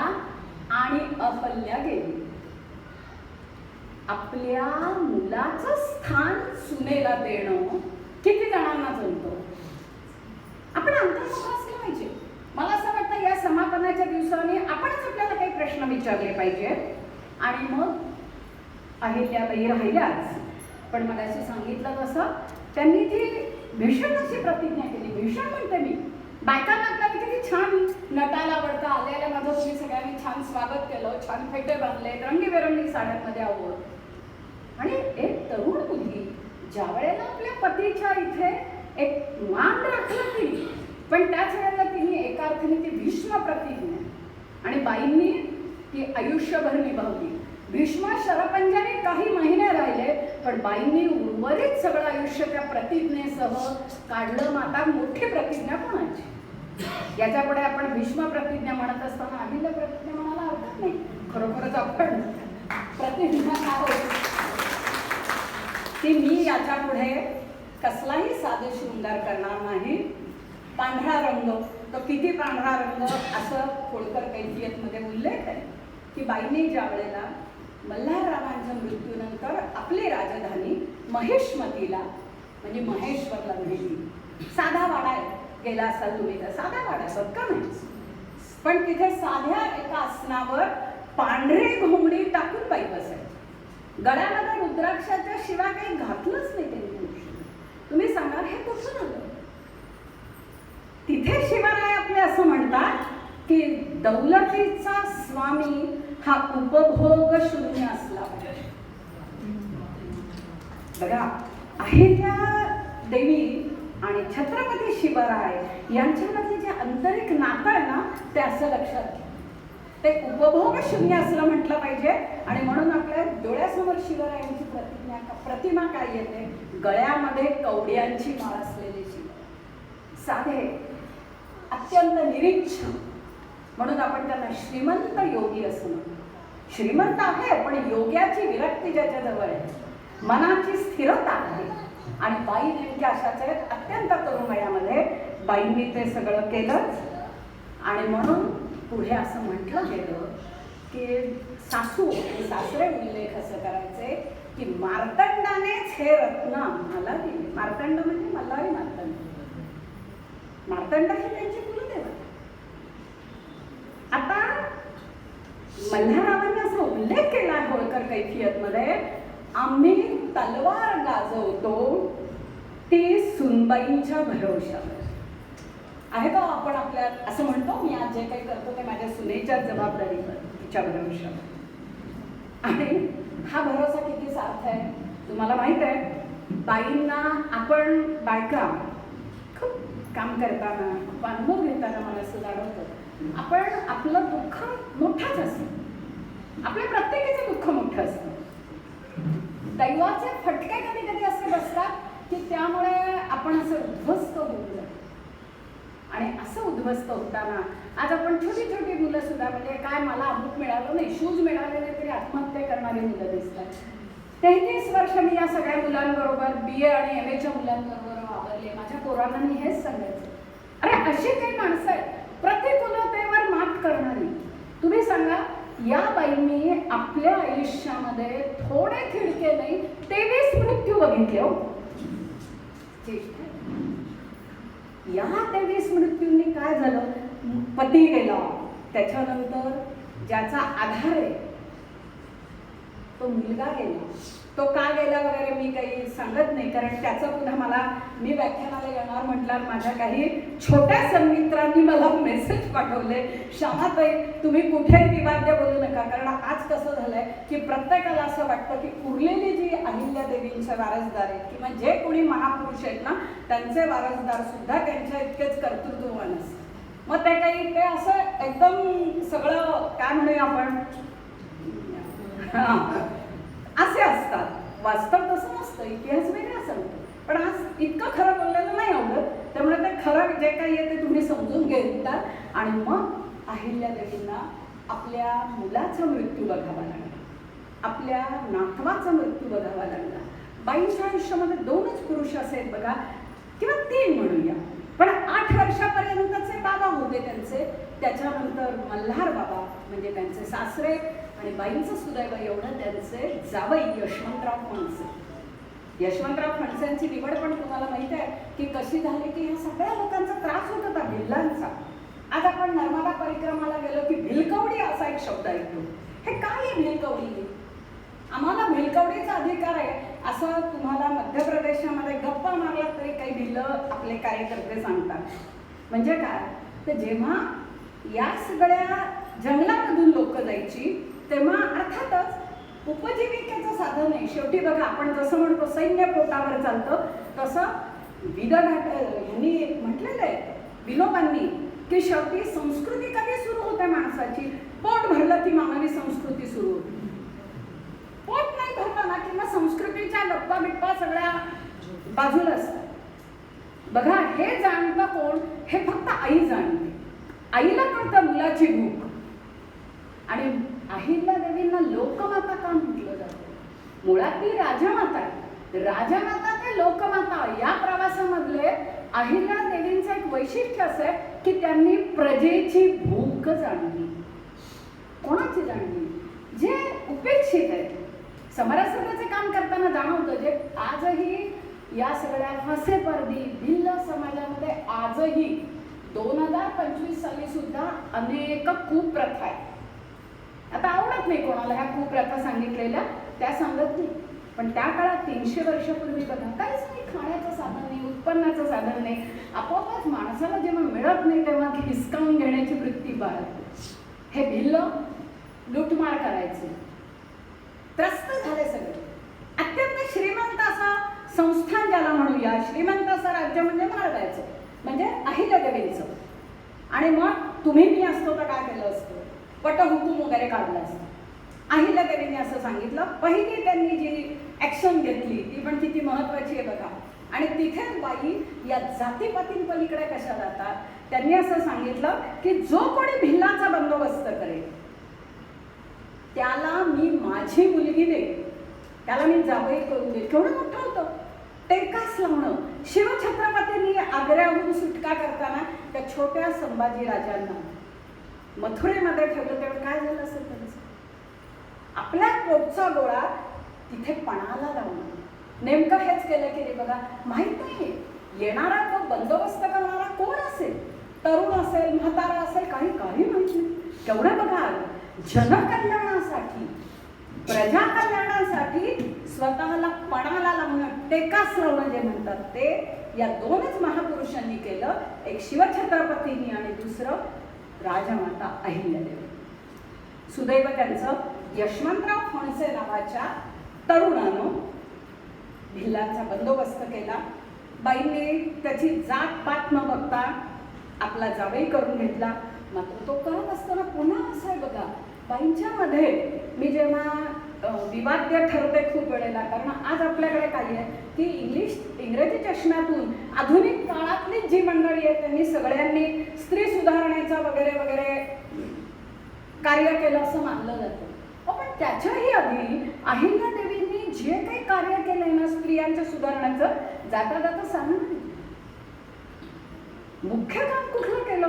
आणि अहल्या गेली. आपल्या मुलाचं स्थान सुनेला देणं किती जणांना जमतं? आपण अंतर्मुख असलं पाहिजे. मला असं वाटतं या समापनाच्या दिवसाने आपणच आपल्याला काही प्रश्न विचारले पाहिजे. आणि मग अहिल्याबाई राहिल्याच, पण मला असं सांगितलं तसं त्यांनी ती भीषण अशी प्रतिज्ञा केली. भीषण म्हणते मी, बायकांना आपल्याला किती छान नटायला आवडतं, आलेल्या माझं तुम्ही सगळ्यांनी छान स्वागत केलं, छान फेटे बांधले, रंगीबेरंगी साड्यांमध्ये आहोत. आणि एक तरुण मुलगी ज्या वेळेला आपल्या पतीच्या इथे एक मान राखलं तिने, पण त्याच वेळेला तिने एका अर्थाने ती भीष्म प्रतिज्ञा आणि बाईंनी ती आयुष्यभर निभावली. भीष्म शरपंजाने काही महिने राहिले, पण बाईंनी उर्वरित सगळं आयुष्य त्या प्रतिज्ञेसह काढलं. माता मोठी प्रतिज्ञा कोणाची? याच्या पुढे आपण भीष्म प्रतिज्ञा म्हणत असताना अहिल्या प्रतिज्ञा म्हणायला हरकत नाही. खरोखरच आपण प्रतिज्ञा आहोत ती मी याच्या पुढे कसलाही साधे शृंगार करणार नाही. पांढरा रंग, तो किती पांढरा रंग असं खोडकर कैफियतमध्ये उल्लेख आहे की बाईंनी ज्या वेळेला मल्हाररावांच्या मृत्यूनंतर आपली राजधानी महेशमतीला म्हणजे महेश्वरला नेली. साधा वाडा आहे, गेला असाल तुम्ही तर, साधा वाडा सत्का नाही, पण तिथे साध्या एका आसनावर पांढरी घोंगडी टाकून बाई बसायची. गळ्यामध्ये रुद्राक्षाच्या शिवाय काही घातलंच नाही त्यांनी. तुम्ही सांगा हे कुठून आलं? तिथे शिवराय आपले असं म्हणतात की दौलतीचा स्वामी हा उपभोग शून्य असला पाहिजे. बघा, अहिल्या देवी आणि छत्रपती शिवराय यांच्यामध्ये जे आंतरिक नातं आहे ना, ते असं लक्षात घ्या. ते उपभोग शून्य असलं म्हटलं पाहिजे. आणि म्हणून आपल्या डोळ्यासमोर शिवरायांची प्रतिमा काय येते? गळ्यामध्ये कवड्यांची माळ असलेली शिवराय, साधे, अत्यंत निरीच्छ, म्हणून आपण त्यांना श्रीमंत योगी असं म्हणतो. श्रीमंत आहे, पण योग्याची विरक्ती ज्याच्याजवळ आहे, मनाची स्थिरता आहे. आणि बाई नेमक्या अशाच आहेत. अत्यंत तरुण वयामध्ये बाईंनी ते सगळं केलंच. आणि म्हणून पुढे असं म्हटलं गेलं की सासू आणि सासरे उल्लेख असं करायचे की मार्तंडानेच हे रत्न आम्हाला दिले. मार्तंड म्हणजे मल्हारी मार्तंड. मार्तंड ही त्यांची कुलदेवता. आता मल्हाररावांनी असा उल्लेख केला आहे होळकर कैफियतमध्ये, आम्ही तलवार गाजवतो ती सुनबाईंच्या भरवशावर. आहे का आपण आपल्या असं म्हणतो, मी आज जे काही करतो ते माझ्या सुनेच्या जबाबदारीवर, तिच्या भरवशावर. आणि हा भरोसा किती सार्थ आहे तुम्हाला माहित आहे? बाईंना आपण बायका खूप काम करताना, खूप अनुभव घेताना मला असं जाणवतं, आपण आपलं दुःख मोठंच असतं. आपल्या प्रत्येकाचं दुःख मोठं असतं. दैवाचे फटके कधी कधी असे बसतात की त्यामुळे आपण असं उद्ध्वस्त होऊन जातो. आणि असं उद्ध्वस्त होताना आज आपण छोटी छोटी मुलं सुद्धा, म्हणजे काय मला अमुक मिळालं नाही, शूज मिळाले नाही तरी आत्महत्या करणारी मुलं दिसतात. 33 वर्ष मी या सगळ्या मुलांबरोबर, BA आणि MAच्या मुलांबरोबर वावरले. माझ्या पोरांना मी हेच सांगायचं, अरे अशी काही माणसं आहेत प्रतिकूलतेवर मात करणारी. तुम्ही सांगा, या बाईंनी आपल्या आयुष्यामध्ये थोडे थिडके नाही 23 मृत्यू बघितले हो. या 23 मृत्यूंनी काय झालं? पती गेला, त्याच्यानंतर ज्याचा आधार आहे तो मुलगा गेला. तो का गेला वगैरे मी काही सांगत नाही, कारण त्याचं पुन्हा मला, मी व्याख्यानाला येणार म्हटल्यावर माझ्या काही छोट्या सन्मित्रांनी मला मेसेज पाठवले, श्यामाताई तुम्ही कुठेही विवाद्य बोलू नका. कारण आज कसं झालंय की प्रत्येकाला असं वाटतं की उरलेली जी अहिल्यादेवींचे वारसदार आहेत किंवा जे कोणी महापुरुष आहेत ना, त्यांचे वारसदार सुद्धा त्यांच्या इतकेच कर्तृत्ववान असतात. मग ते काही ते असं एकदम सगळं काय म्हणूया आपण असे असतात. वास्तव तसं नसतं, इतिहास वेगळा सांगतो. पण आज इतकं खरं बोललेलं नाही आवडत, त्यामुळे ते खरं जे काही आहे ते तुम्ही समजून घेतात. आणि मग अहिल्यादेवींना आपल्या मुलाचा मृत्यू बघावा लागला, आपल्या नातवाचा मृत्यू बघावा लागला. बाईंच्या आयुष्यामध्ये 2च पुरुष असे बघा, किंवा 3 म्हणूया, पण 8 वर्षापर्यंतचे बाबा होते त्यांचे. त्याच्यानंतर मल्हार बाबा म्हणजे त्यांचे सासरे आणि बाईंचं सुदैव एवढं त्यांचे जावई यशवंतराव फणसे. यशवंतराव फणसेंची निवड पण तुम्हाला माहिती आहे की कशी झाली की ह्या सगळ्या लोकांचा त्रास होत होता भिल्लांचा. आज आपण नर्मदा परिक्रमाला गेलो की भिलकवडी असा एक शब्द ऐकतो. हे काय आहे भिलकवडी? आम्हाला भिलकवडीचा अधिकार आहे असं तुम्हाला मध्य प्रदेशामध्ये गप्पा मारला तरी काही भिल्ल आपले कार्यकर्ते सांगतात. म्हणजे काय तर जेव्हा या सगळ्या जंगलामधून लोक जायची तेव्हा अर्थातच उपजीविकेचं साधन आहे. शेवटी बघा आपण जसं म्हणतो सैन्य पोटावर चालतं तसं विदघाट यांनी म्हटलेलं आहे विनोबांनी की शेवटी संस्कृती कधी सुरू होते माणसाची? पोट भरलं की मानवी संस्कृती सुरू होते. पोट नाही भरलं ना किंवा संस्कृतीच्या गप्पा बिप्पा सगळ्या बाजूला असतात. बघा हे जाणतं कोण? हे फक्त आई जाणते. आईला कळतं मुलाची भूक. आणि अहिल्यादेवींना लोकमाता का म्हटलं जातं? मुळात ती राजमाता आहे. राजमाता ते लोकमाता या प्रवासामधले अहिल्यादेवींचं एक वैशिष्ट्य असं आहे की त्यांनी प्रजेची भूक जाणली. कोणाची जाणली? जे उपेक्षित आहे. समरसतेचे काम करताना जाणवतं जे आजही या सगळ्या हसेपर्दी भिल्ल समाजामध्ये आजही 2025 साली सुद्धा अनेक कुप्रथा आहेत. आता आवडत नाही कोणाला ह्या कुप्रथा सांगितलेल्या, त्या सांगत नाही. पण त्या काळात 300 वर्षापूर्वी बघा काहीच नाही, खाण्याचं साधन नाही, उत्पन्नाचं साधन नाही. आपोआपच माणसाला जेव्हा मिळत नाही तेव्हा हिसकावून घेण्याची वृत्ती बाळगते. हे भिल्ल लुटमार करायचे, त्रस्त झाले सगळे. अत्यंत श्रीमंत असा संस्थान ज्याला म्हणूया, श्रीमंत असं राज्य म्हणजे माळवायचं, म्हणजे अहिल्यादेवींचं. आणि मग तुम्ही मी असतो तर काय केलं असतं? पटहुकूम वगैरे काढला असतं. अहिल्यादेवींनी असं सांगितलं. पहिली त्यांनी जी ॲक्शन घेतली ती पण किती महत्त्वाची आहे बघा. आणि तिथेच बाई या जातीपातींपलीकडे कशा जातात? त्यांनी असं सांगितलं की जो कोणी भिल्लाचा बंदोबस्त करेल त्याला मी माझी मुलगी देईन, त्याला मी जावई करून देईन. केवढं मोठं होतं टेकास लावणं. शिवछत्रपतींनी आग्र्याहून सुटका करताना त्या छोट्या संभाजी राजांना मथुरेमध्ये ठेवलं तेव्हा काय झालं असेल त्यांचं? आपल्या पोटचा गोळा तिथे पणाला लावणं. नेमकं हेच केलं की रे बघा. माहित नाही येणारा तो बंदोबस्त करणारा कोण असेल, तरुण असेल, म्हातारा असेल, काही माहित नाही. केवढं बघा जनकल्याणासाठी, प्रजा कल्याणासाठी स्वतःला पणाला लावणं, टेकास लावणं जे म्हणतात ते या दोनच महापुरुषांनी केलं. एक शिवछत्रपतींनी आणि दुसरं राजमाता अहिल्यादेवी. सुदैव त्यांचं यशवंतराव फणसे नावाच्या तरुणानं भिल्लांचा बंदोबस्त केला. बाईंनी त्याची जात पात न बघता आपला जावई करून घेतला. मात्र तो करत असताना पुन्हा असं आहे बघा, बाईंच्यामध्ये मी जेव्हा विवाद्य ठरते खूप वेळेला, कारण आज आपल्याकडे काय आहे की इंग्रजी चष्म्यातून आधुनिक काळातली जी मंडळी आहे त्यांनी सगळ्यांनी स्त्री सुधारणेचा वगैरे वगैरे कार्य केलं असं मानलं जातं. पण त्याच्याही आधी अहिल्यादेवींनी जे काही कार्य केलंय ना स्त्रियांच्या सुधारण्याचं, जाता जाता सांगा मुख्य काम कुठलं केलं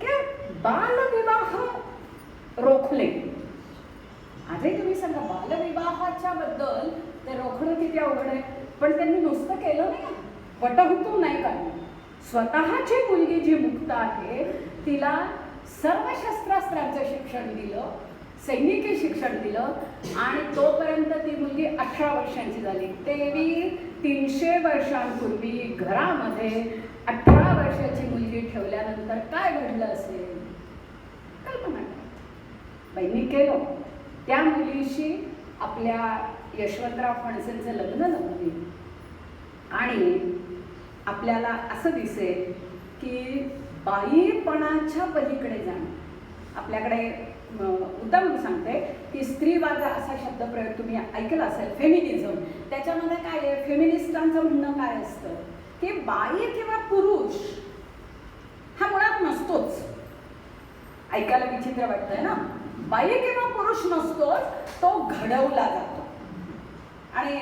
की बालविवाह रोखले. आजही तुम्ही सांगा बालविवाहाच्या बद्दल ते रोखणं किती अवघड आहे. पण त्यांनी नुसतं केलं नाही, वटहुकूम नाही काढलं. स्वतःची मुलगी जी मुक्त आहे तिला सर्व शस्त्रास्त्रांचं शिक्षण दिलं, सैनिकी शिक्षण दिलं. आणि तोपर्यंत ती मुलगी 18 वर्षांची झाली. तेही 300 वर्षांपूर्वी घरामध्ये 18 वर्षाची मुलगी ठेवल्यानंतर काय घडलं असेल कल्पना करा. बाईंनी केलं. त्या मुलीशी आपल्या यशवंतराव फणसेंचं लग्न लावले. आणि आपल्याला असं दिसेल की बाईपणाच्या पलीकडे जाणं. आपल्याकडे उदाहरण सांगते की स्त्रीवाद असा शब्दप्रयोग तुम्ही ऐकला असेल, फेमिनिझम. त्याच्यामध्ये काय आहे, फेमिनिस्टांचं म्हणणं काय असतं की बाई किंवा पुरुष हा मुळात नसतोच. ऐकायला विचित्र वाटतंय ना. बाई किंवा पुरुष नसतोच, तो घडवला जातो. आणि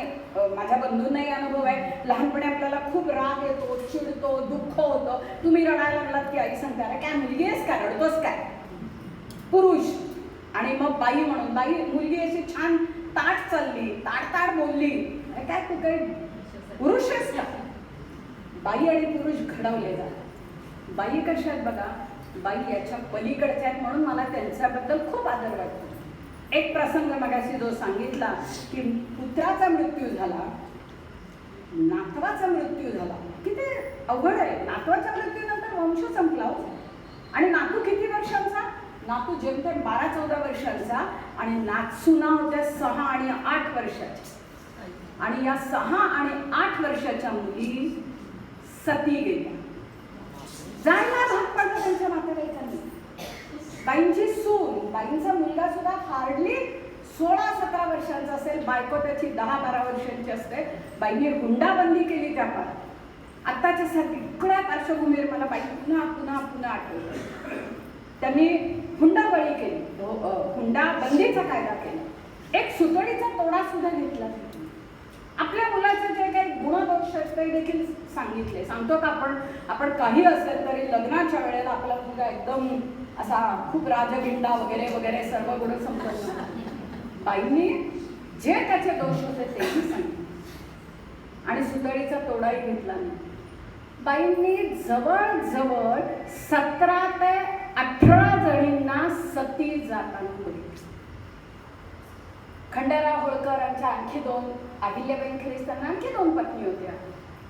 माझ्या बंधूंनाही अनुभव आहे. लहानपणी आपल्याला खूप राग येतो, चिडतो, दुःख होतं. तुम्ही रडायला लागलात की आई सांगते अरे काय मुलगी आहेस का, रडतोस काय? पुरुष आणि मग बाई म्हणून, बाई मुलगी अशी छान ताट चालली, ताट बोलली, अरे काय तू काही पुरुष आहेस का? बाई आणि पुरुष घडवले जातात. बाई कशा आहेत बघा, बाई याच्या पलीकडच्या आहेत, म्हणून मला त्यांच्याबद्दल खूप आदर वाटतो. एक प्रसंग मगाशी जो सांगितला की पुत्राचा मृत्यू झाला, नातवाचा मृत्यू झाला, किती अवघड आहे. नातवाच्या मृत्यूनंतर वंश संपला हो. आणि नातू किती वर्षांचा? नातू जेमतेम 12-14 वर्षांचा, आणि नातसुना होत्या 6 आणि 8 वर्षाच्या. आणि या 6 आणि 8 वर्षाच्या मुली सती गेल्या. जायला भाग पडलं त्यांच्या नातेवाईकांनी. बाईंची सून, बाईंचा मुलगा सुद्धा हार्डली 16-17 वर्षांचा असेल, बायको त्याची 10-12 वर्षांची असते. बाईंनी हुंडाबंदी केली त्या काळात. आत्ताच्या सगळ्या पार्श्वभूमीवर मला बाई पुन्हा आठवतं. त्यांनी हुंडाबळी केली, हुंडाबंदीचा कायदा केला. एक सुतळीचा तोडा सुद्धा घेतला. आपल्या मुलाचे जे काही गुणदोष आहेत ते देखील सांगितले. सांगतो का आपण काही असेल तरी लग्नाच्या वेळेला आपला मुलगा एकदम असा खूप राजगिंडा वगैरे वगैरे सर्व गुण संपन्न. बाईंनी जे त्याचे दोष होते तेही सांगितले आणि सुतळीचा तोडाही घेतला नाही. बाईंनी जवळजवळ 17 ते 18 जणींना सती जाताना बघितलं. खंडेराव होळकरांच्या आणखी 2, अहिल्याबाई खिरीस्तांना आणखी 2 पत्नी होत्या.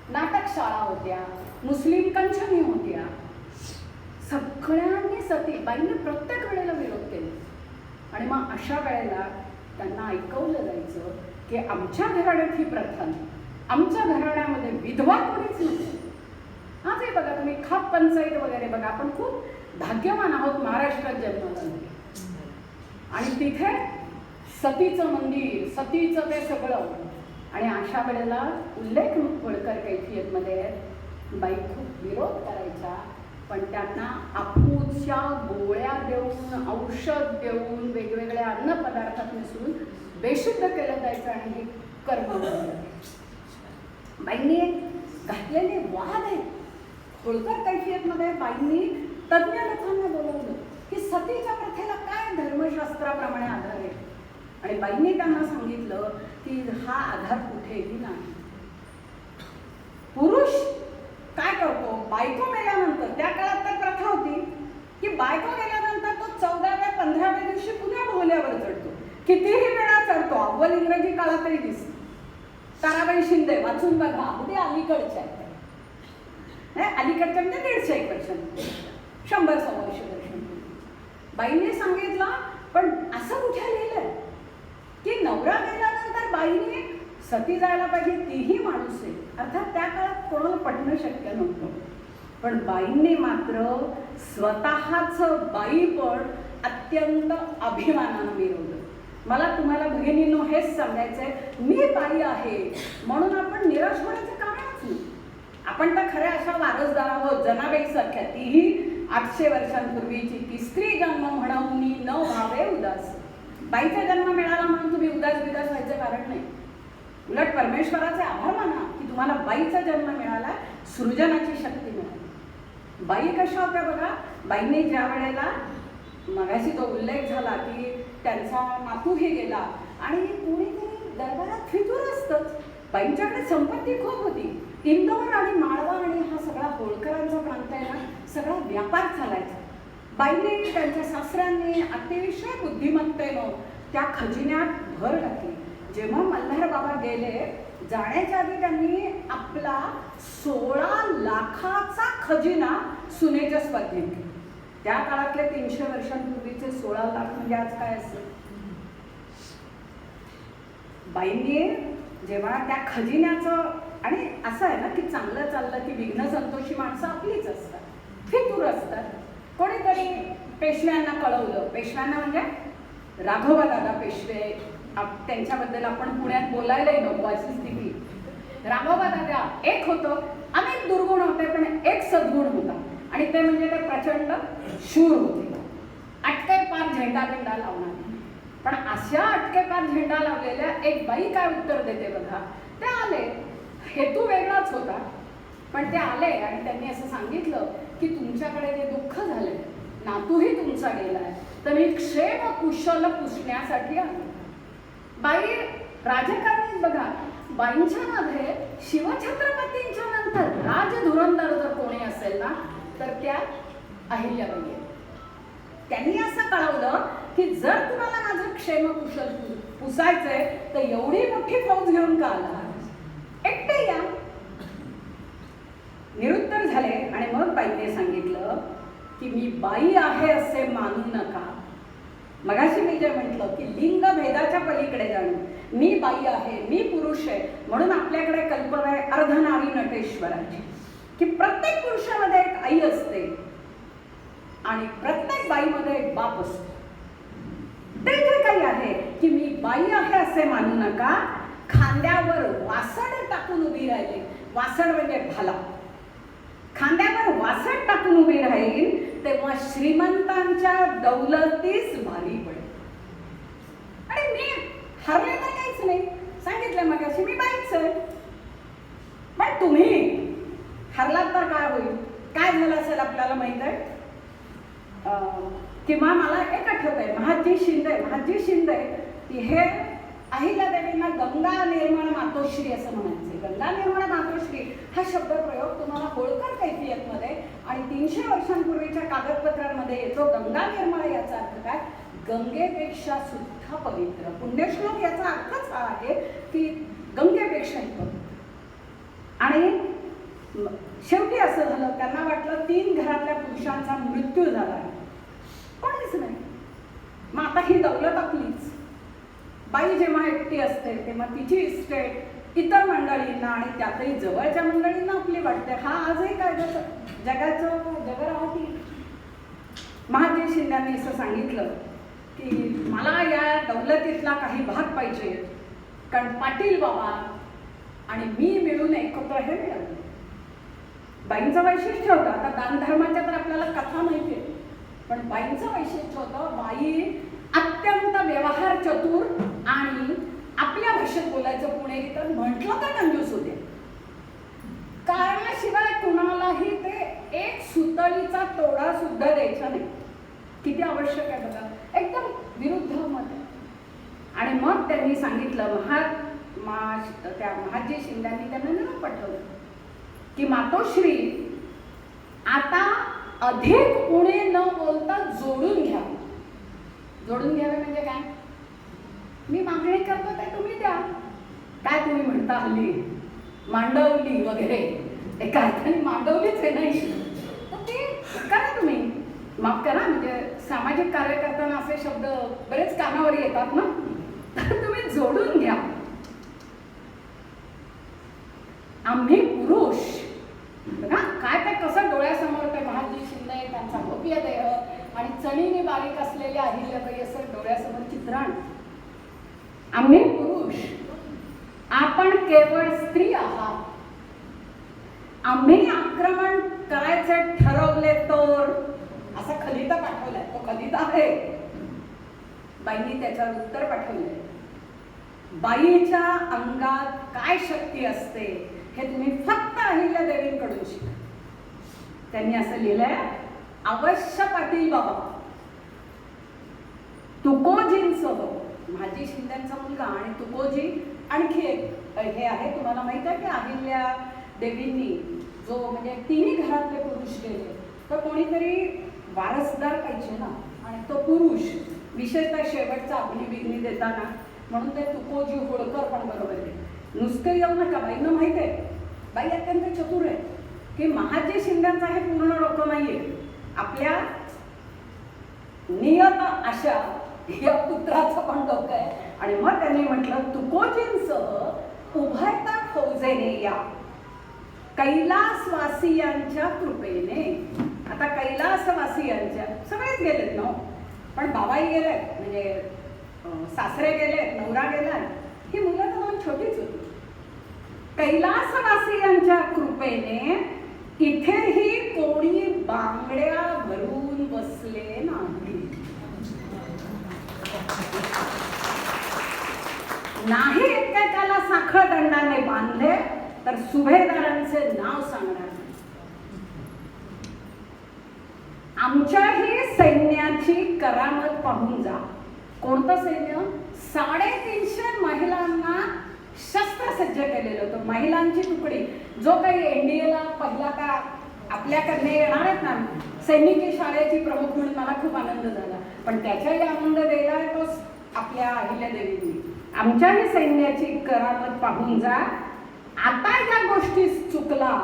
नाटकशाळा होत्या, मुस्लिम कंचनी होत्या. सगळ्यांनी सती, बाईंनी प्रत्येक वेळेला विरोध केला. आणि मग अशा वेळेला त्यांना ऐकवलं जायचं की आमच्या घराण्यात ही प्रथा नाही, आमच्या घराण्यामध्ये विधवा कोणीच नाही. हाच आहे बघा, तुम्ही खाप पंचायत वगैरे बघा, आपण खूप भाग्यवान आहोत महाराष्ट्रात जन्माला. आणि तिथे सतीचं मंदिर, सतीचं ते सगळं. आणि अशा वेळेला उल्लेख होळकर कैफियतमध्ये बाई खूप विरोध करायच्या, पण त्यांना अफूच्या गोळ्या देऊन, औषध देऊन, वेगवेगळ्या अन्नपदार्थात मिसळून बेशुद्ध केलं जायचं आणि हे कर्म झालं. बाईंनी घातलेले वाद आहेत. होळकर कैफियतमध्ये बाईंनी तज्ज्ञ लोकांना बोलवलं की सतीच्या प्रथेला काय धर्मशास्त्राप्रमाणे आधार आहे. आणि बाईंनी त्यांना सांगितलं की हा आधार कुठेही नाही. पुरुष काय करतो, बायको मेल्यानंतर, त्या काळात तर प्रथा होती की बायको गेल्यानंतर तो 14व्या-15व्या दिवशी पुन्हा भोवल्यावर चढतो. कितीही वेळा चढतो. अव्वल इंग्रजी काळातही दिसतो. ताराबाई शिंदे वाचून बघा, अगदी अलीकडच्या आहेत. अलीकडच्या म्हणजे 150-1 वर्षांपूर्वी, 100-125 वर्षांपूर्वी बाईंनी सांगितलं. पण असं कुठे लिहिलंय की नवरा गेल्यानंतर बाईने सती जायला पाहिजे, तीही माणूस आहे. अर्थात त्या काळात कोणाला पटणं शक्य नव्हतं. पण बाईंनी मात्र स्वतःचं बाईपण अत्यंत अभिमानानं मिरवलं. मला तुम्हाला भगिनींनो हेच सांगायचंय, मी बाई आहे म्हणून आपण निराश होण्याचं कारणच नाही. आपण तर खऱ्या अशा वारसदार आहोत, जनाबाई सारख्या, तीही 800 वर्षांपूर्वीची, की स्त्री जन्म म्हणून न व्हावे उदास. बाईचा जन्म मिळाला म्हणून तुम्ही उदास व्हायचं कारण नाही. उलट परमेश्वराचे आभार माना की तुम्हाला बाईचा जन्म मिळाला, सृजनाची शक्ती मिळाली. बाई कशा होत्या बघा. बाईंनी ज्या वेळेला मगाशी तो उल्लेख झाला की त्यांचा नातूही गेला आणि कोणीतरी दरबारात फितूर असतंच. बाईंच्याकडे संपत्ती खूप होती. इंदोर आणि माळवा आणि हा सगळा होळकरांचा प्रांत आहे ना, सगळा व्यापार चालायचा. बाईंनी, त्यांच्या सासऱ्यांनी अतिशय बुद्धिमत्तेनं त्या खजिन्यात भर टाकली. जेव्हा मल्हार बाबा गेले, जाण्याच्या आधी त्यांनी आपला 16 लाखाचा खजिना सुनेच्या स्पर्धेत केला. त्या काळातले 300 वर्षांपूर्वीचे 16 लाख म्हणजे आज काय असेल. बाईंनी जेव्हा त्या खजिन्याचं, आणि असं आहे ना की चांगलं चाललं की विघ्न संतोषी माणसं आपलीच असतात, फितूर असतात. कोणीतरी पेशव्यांना कळवलं, पेशव्यांना म्हणजे राघोबा दादा पेशवे, त्यांच्याबद्दल आपण पुण्यात बोलायलाही नको अशी स्थिती. राघोबा दादा एक होतं, अनेक दुर्गुण होते पण एक सद्गुण होता, आणि ते म्हणजे ते प्रचंड शूर होते. अटके पार झेंडा लावणार. पण अशा अटके पार झेंडा लावलेल्या एक बाई काय उत्तर देते बघा. ते आले, हेतू वेगळाच होता, पण ते आले आणि त्यांनी असं सांगितलं की तुमच्याकडे जे दुःख झालंय, नातूही तुमचा गेलाय, तर मी क्षेम कुशल पुसण्यासाठी आले. बाई राजकारणी बघा, बाईंच्या मध्ये शिवछत्रपतींच्या नंतर राजधुरंदर जर कोणी असेल ना तर त्या अहिल्याबाई आहेत. त्यांनी असं कळवलं की जर तुम्हाला माझं क्षेम कुशल पुसायचंय तर एवढी मोठी फौज घेऊन का आला, एकटे या. निरुत्तर झाले आणि मग बाईने सांगितलं की मी बाई आहे असे मानू नका. मगाशी मी जे म्हटलं की लिंग भेदाच्या पलीकडे जाणं, मी बाई आहे, मी पुरुष आहे, म्हणून आपल्याकडे कल्पना आहे अर्धनारी नटेश्वराची, की प्रत्येक पुरुषामध्ये एक आई असते आणि प्रत्येक बाईमध्ये एक बाप असतो. ते जे काही आहे की मी बाई आहे असे मानू नका. खांद्यावर वासड टाकून उभी राहिली, वासड म्हणजे भाला, खांद्यावर वासड टाकून उभी राहील तेव्हा श्रीमंतांच्या दौलतीस भारी पडेल. आणि मी हरले तर काहीच नाही, सांगितलं मग अशी मी बाईच आहे. पण तुम्ही हरलात तर काय होईल, काय झालं असेल आपल्याला माहित आहे. किंवा मला एक आठवतंय, महाजी शिंदे हे अहिल्यादेवींना गंगा निर्मळ मातोश्री असं म्हणायचे. गंगा निर्मळ मातोश्री हा शब्दप्रयोग तुम्हाला होळकर कैफियतमध्ये आणि 300 वर्षांपूर्वीच्या कागदपत्रांमध्ये येतो. गंगा निर्मळ याचा अर्थ काय, गंगेपेक्षा सुद्धा पवित्र. पुण्यश्लोक याचा अर्थच हा आहे की गंगेपेक्षाही पवित्र. आणि शेवटी असं झालं, त्यांना वाटलं 3 घरातल्या पुरुषांचा मृत्यू झाला, कोणीच नाही, मग आता ही दौलत आपलीच. बाई जेव्हा एकटी असते तेव्हा तिची इस्टेट इतर मंडळींना आणि त्यातही जवळच्या मंडळींना आपली वाटते. हा आजही काय जगाचं जगरावती. महाजी शिंद्यांनी असं सांगितलं की मला या दौलतीतला काही भाग पाहिजे, कारण पाटील बाबा आणि मी मिळून एकत्र हे मिळालं. बाईंचं वैशिष्ट्य होतं, आता दानधर्माच्या तर आपल्याला कथा माहिती आहे, पण बाईंचं वैशिष्ट्य होतं, बाई अत्यंत व्यवहार चतुर आणि आपल्या भाषेत बोलायचं पुणेरी तर म्हटलं तर कंजूस होते. कारणाशिवाय कुणालाही ते एक सुतळीचा तोडा सुद्धा द्यायचा नाही. किती आवश्यक आहे बघा, एकदम विरुद्ध मत आहे. आणि मग त्यांनी सांगितलं, त्या महाजी शिंद्यांनी त्यांना निरोप पाठवलं की मातोश्री आता अधिक उणे न बोलता जोडून घ्या. जोडून घ्यावे म्हणजे काय, मी मागणी करतो ते तुम्ही द्या. काय तुम्ही म्हणता हल्ली मांडवली वगैरे, एका अर्थाने मांडवलीच आहे नाही, तर ते करा तुम्ही. माफ करा, म्हणजे सामाजिक कार्य करताना असे शब्द बरेच कानावर येतात ना, तर तुम्ही जोडून घ्या. आम्ही पुरुष बघा काय ते कसं डोळ्यासमोर ते महाजी शिंदे त्यांचा भव्य देह आणि चणीने बारीक असलेल्या अहिल्याबाई असं डोळ्यासमोर चित्रण. आम्ही पुरुष, आपण केवळ स्त्री आहात. आम्ही आक्रमण करायचे ठरवले तर, असा खलिता पाठवलाय, तो खलिता आहे. बाईंनी त्याच्यावर उत्तर पाठवलंय, बाईच्या अंगात काय शक्ती असते हे तुम्ही फक्त अहिल्यादेवींकडून शिका. त्यांनी असं लिहिलंय, अवश्य पाटील बाबा तुकोजींसह, महाजी शिंद्यांचा मुलगा आणि तुकोजी आणखी एक हे आहे. तुम्हाला माहित आहे की अहिल्या देवींनी जो म्हणजे 3 घरातले पुरुष गेले तर कोणीतरी वारसदार पाहिजे ना, आणि तो पुरुष विशेषतः शेवटचा अग्निबिग्नी देताना, म्हणून ते तुकोजी होळकर पण बरोबर आहे. नुसते येऊ नका, बाईंना माहित आहे, बाई अत्यंत चतुर आहे की महाजी शिंद्यांचा हे पूर्ण डोकं नाहीये, आपल्या नियत अशा या पुत्राचं पण डोकं आहे. आणि मग त्यांनी म्हटलं, तुकोजींसह उभयता फौजेने या कैलासवासियांच्या कृपेने. आता कैलासवासियांच्या सगळेच गेलेत ना, पण बाबाई गेलेत, म्हणजे सासरे गेलेत, नवरा गेलाय, ही मुलं तर 2 छोटीच होती. कैलासवासियांच्या कृपेने इथेही कोणी बांगड्या भरून बसले नाही. नाही एकमेकाला साखळ दंडाने बांधले तर सुभेदारांचे नाव सांगणार. आमच्याही सैन्याची करामत पाहून जा. कोणतं सैन्य? 350 महिलांना शस्त्रसज्ज केलेलं होतं. महिलांची तुकडी, जो काही एनडीएला पहिला का आपल्याकडे येणार आहेत ना सैनिकी शाळेची प्रमुख म्हणून मला खूप आनंद झाला. पण त्याच्याही आनंद दिला तो आपल्या अहिल्यादेवींनी. आमच्याही सैन्याची करामत पाहून जा. आता या गोष्टी चुकला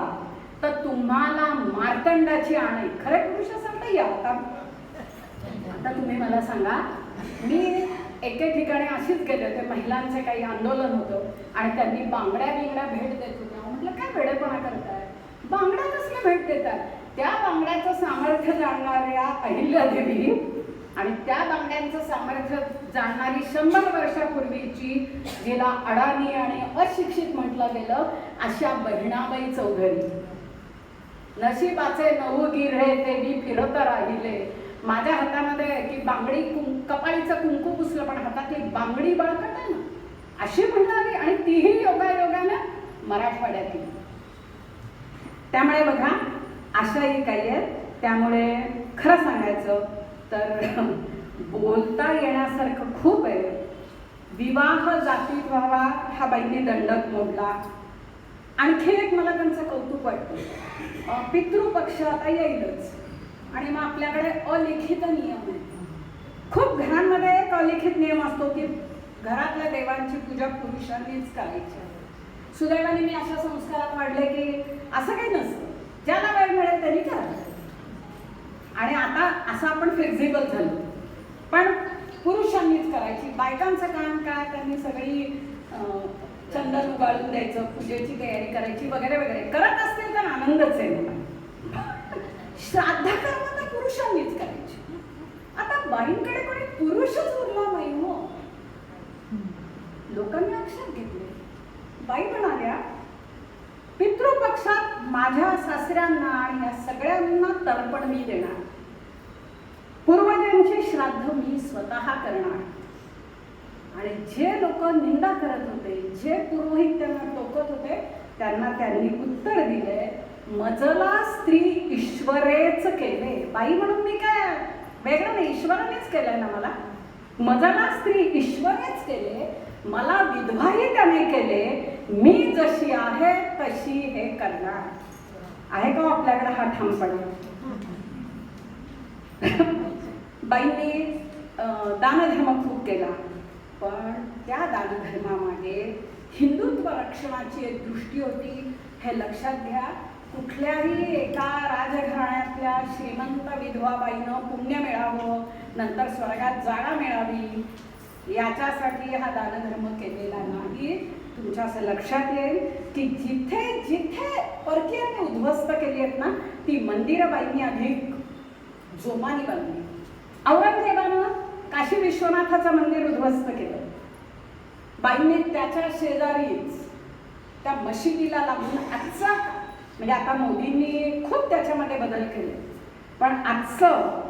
तर तुम्हाला मार्तंडाची आण. खरे पुरुष असाल तर या. आता तुम्ही मला सांगा, मी एके ठिकाणी अशीच गेले होते, महिलांचे काही आंदोलन होतं आणि त्यांनी बांगड्या भेट देत होत्या. म्हटलं काय वेडेपणा करताय, बांगड्या कसल्या भेट देतात? त्या बांगड्याचं सामर्थ्य जाणणाऱ्या अहिल्यादेवी आणि त्या बांगड्यांचं सामर्थ्य जाणणारी 100 वर्षापूर्वीची, जिला अडाणी आणि अशिक्षित म्हटलं गेलं, अशा बहिणाबाई चौधरी. नशिबाचे नवगीर हे ते मी फिरत राहिले. माझ्या हातामध्ये की बांगडी कपाळीचं कुंकू पुसलं पण हातातली बांगडी बळकट आहे ना, अशी म्हणणारी, आणि तीही योगायोगानं मराठवाड्यातली. त्यामुळे बघा अशाही काही आहेत. त्यामुळे खरं सांगायचं तर बोलता येण्यासारखं खूप आहे. विवाह जातीत व्हावा हा बाईंनी दंडक मोडला. आणखी एक मला त्यांचं कौतुक वाटतं, पितृपक्ष आता येईलच आणि मग आपल्याकडे अलिखित नियम आहे. खूप घरांमध्ये एक अलिखित नियम असतो की घरातल्या देवांची पूजा पुरुषांनीच करायची. सुदैवाने मी अशा संस्कारात वाढले की असं काही नसतं, ज्याला वेळ मिळेल त्यांनी करायचं. आणि आता असं आपण फ्लेक्झिबल झालो, पण पुरुषांनीच करायची. बायकांचं काम काय, त्यांनी सगळी चंदन उगाळून द्यायचं, पूजेची तयारी करायची वगैरे वगैरे. करत असतील तर आनंदच आहे मला. श्राद्ध कर्म तर पुरुषांनीच करायची. आता बाईंकडे कोणी पुरुषच उरला नाही हो. लोकांनी लक्षात घेतले. बाई म्हणाल्या, पितृपक्षात माझ्या सासऱ्यांना आणि या सगळ्यांना तर्पण मी देणार. पूर्वजांचे श्राद्ध मी स्वतः करणार. आणि जे लोक निंदा करत होते, जे पुरोहित त्यांना टोकत होते, त्यांना त्यांनी उत्तर दिले, मजला स्त्री ईश्वरेच केले. बाई म्हणून मी काय वेगळं नाही, ईश्वरानेच केलंय ना मला. मजला स्त्री ईश्वरेच केले, मला विधवाही त्याने केले. मी जशी आहे तशी हे करणार. आहे का आपल्याकडे हा ठामपणा? बाईंनी दानधर्म खूप केला, पण त्या दानधर्मामागे हिंदुत्व रक्षणाची एक दृष्टी होती. हे लक्षात घ्या. कुठल्याही एका राजघराण्यातल्या श्रीमंत विधवा बाईनं पुण्य मिळावं, नंतर स्वर्गात जागा मिळावी, याच्यासाठी हा दानधर्म केलेला नाही. तुमच्या असं लक्षात येईल की जिथे जिथे परकीयांनी उद्ध्वस्त केली आहेत ना, ती मंदिरं बाईंनी अधिक जोमाने बांधली. औरंगजेबानं काशी विश्वनाथाचं मंदिर उद्ध्वस्त केलं. बाईंनी त्याच्या शेजारीच त्या मशिदीला लागून आजचा, म्हणजे आता मोदींनी खूप त्याच्यामध्ये बदल केले, पण आजचं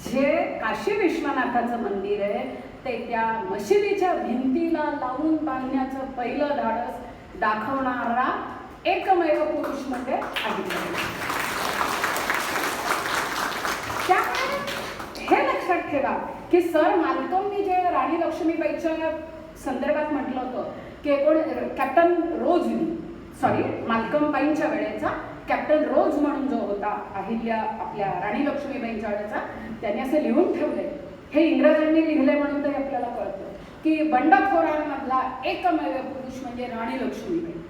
जे काशी विश्वनाथाचं मंदिर आहे ते त्या मशिदीच्या भिंतीला लावून बांधण्याचं पहिलं धाडस दाखवणारा एकमेव पुरुष म्हणजे अहिल्यादेवी. त्यामुळे हे लक्षात ठेवा की सर मालकमनी जे राणी लक्ष्मीबाईच्या संदर्भात म्हटलं होतं की कॅप्टन रोज, मालकमबाईंच्या वेळेचा कॅप्टन रोज म्हणून जो होता अहिल्या आपल्या राणी लक्ष्मीबाईंच्या वेळेचा, त्यांनी असं लिहून ठेवलंय. हे इंग्रजांनी लिहिले म्हणून तरी आपल्याला कळतं की बंडखोरांमधला एकमेव पुरुष म्हणजे राणी लक्ष्मीबाई.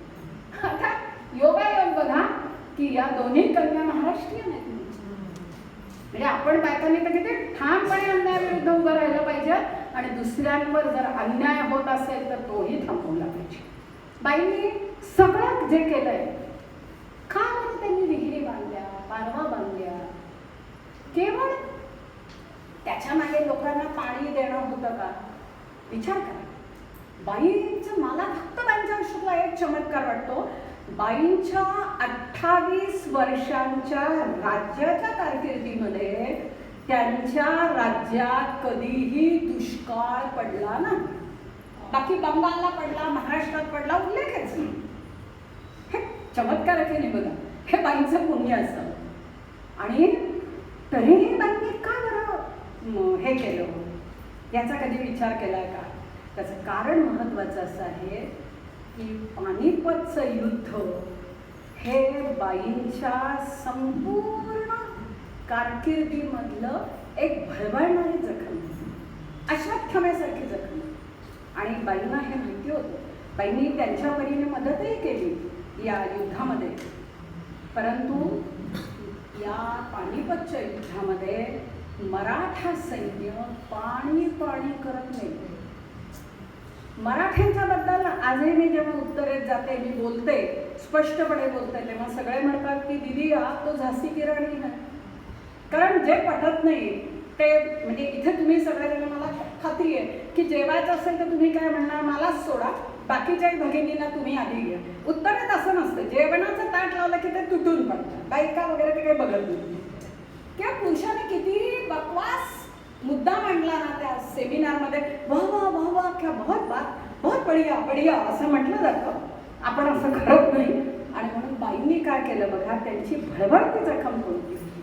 आता योगायोग बघा की या दोन्ही कन्या महाराष्ट्रीयन आहेत. म्हणजे आपण बायकांनी तर किती ठामपणे अन्यायाविरुद्ध उभं राहिलं पाहिजे आणि दुसऱ्यांवर जर अन्याय होत असेल तर तोही थांबवला पाहिजे. बाईंनी सगळं जे केलंय, का बरं त्यांनी विहिरी बांधल्या, पारवा बांधल्या, केवळ त्याच्या मागे लोकांना पाणी देणं होतं का? विचार करा. बाईंचं, मला फक्त बाईंच्या आयुष्यातला एक चमत्कार वाटतो. बाईंच्या 28 वर्षांच्या राज्याच्या कारकिर्दीमध्ये त्यांच्या राज्यात कधीही दुष्काळ पडला नाही. बाकी बंगालला पडला, महाराष्ट्रात पडला, उल्लेखच नाही. हे चमत्काराचे नाही बघा, हे बाईंचं पुण्य असतं. आणि तरीही बाईंनी का बरं हे केलं, याचा कधी विचार केला का? त्याचं कारण महत्त्वाचं असं आहे की पानिपतचं युद्ध हे बाईंच्या संपूर्ण कारकिर्दीमधलं एक भळबळणारी जखम, अश्वत्थाम्यासारखी जखम. आणि बाईंना हे माहिती होतं. बाईंनी त्यांच्या परीने मदतही केली या युद्धामध्ये. परंतु या पानिपतच्या युद्धामध्ये मराठा सैन्य पाणी करत नाही. मराठ्यांच्याबद्दल आजही मी जेव्हा उत्तरेत जाते, मी बोलते, स्पष्टपणे बोलते, तेव्हा सगळे म्हणतात की दीदी तो झाशी की राणी आहे. कारण जे पटत नाही ते, म्हणजे इथे तुम्ही सगळेजण, मला खात्री आहे की जेवायचं असेल तर तुम्ही काय म्हणणार, मलाच सोडा, बाकीच्या भगिनींना तुम्ही आधी घ्या. उत्तरेत असं नसतं. जेवणाचं ताट लावलं की ते तुटून पडतं. बायका वगैरे ते काही बघत नाही. किंवा पुरुषाने कितीही बकवास मुद्दा मांडला ना त्या सेमिनारमध्ये, वाह वाह वाह वाह, क्या बहुत बात, बहुत बढिया बढिया असं म्हटलं जातं. आपण असं करत नाही. आणि म्हणून बाईंनी काय केलं बघा, त्यांची भळभळती जखम कोणती होती?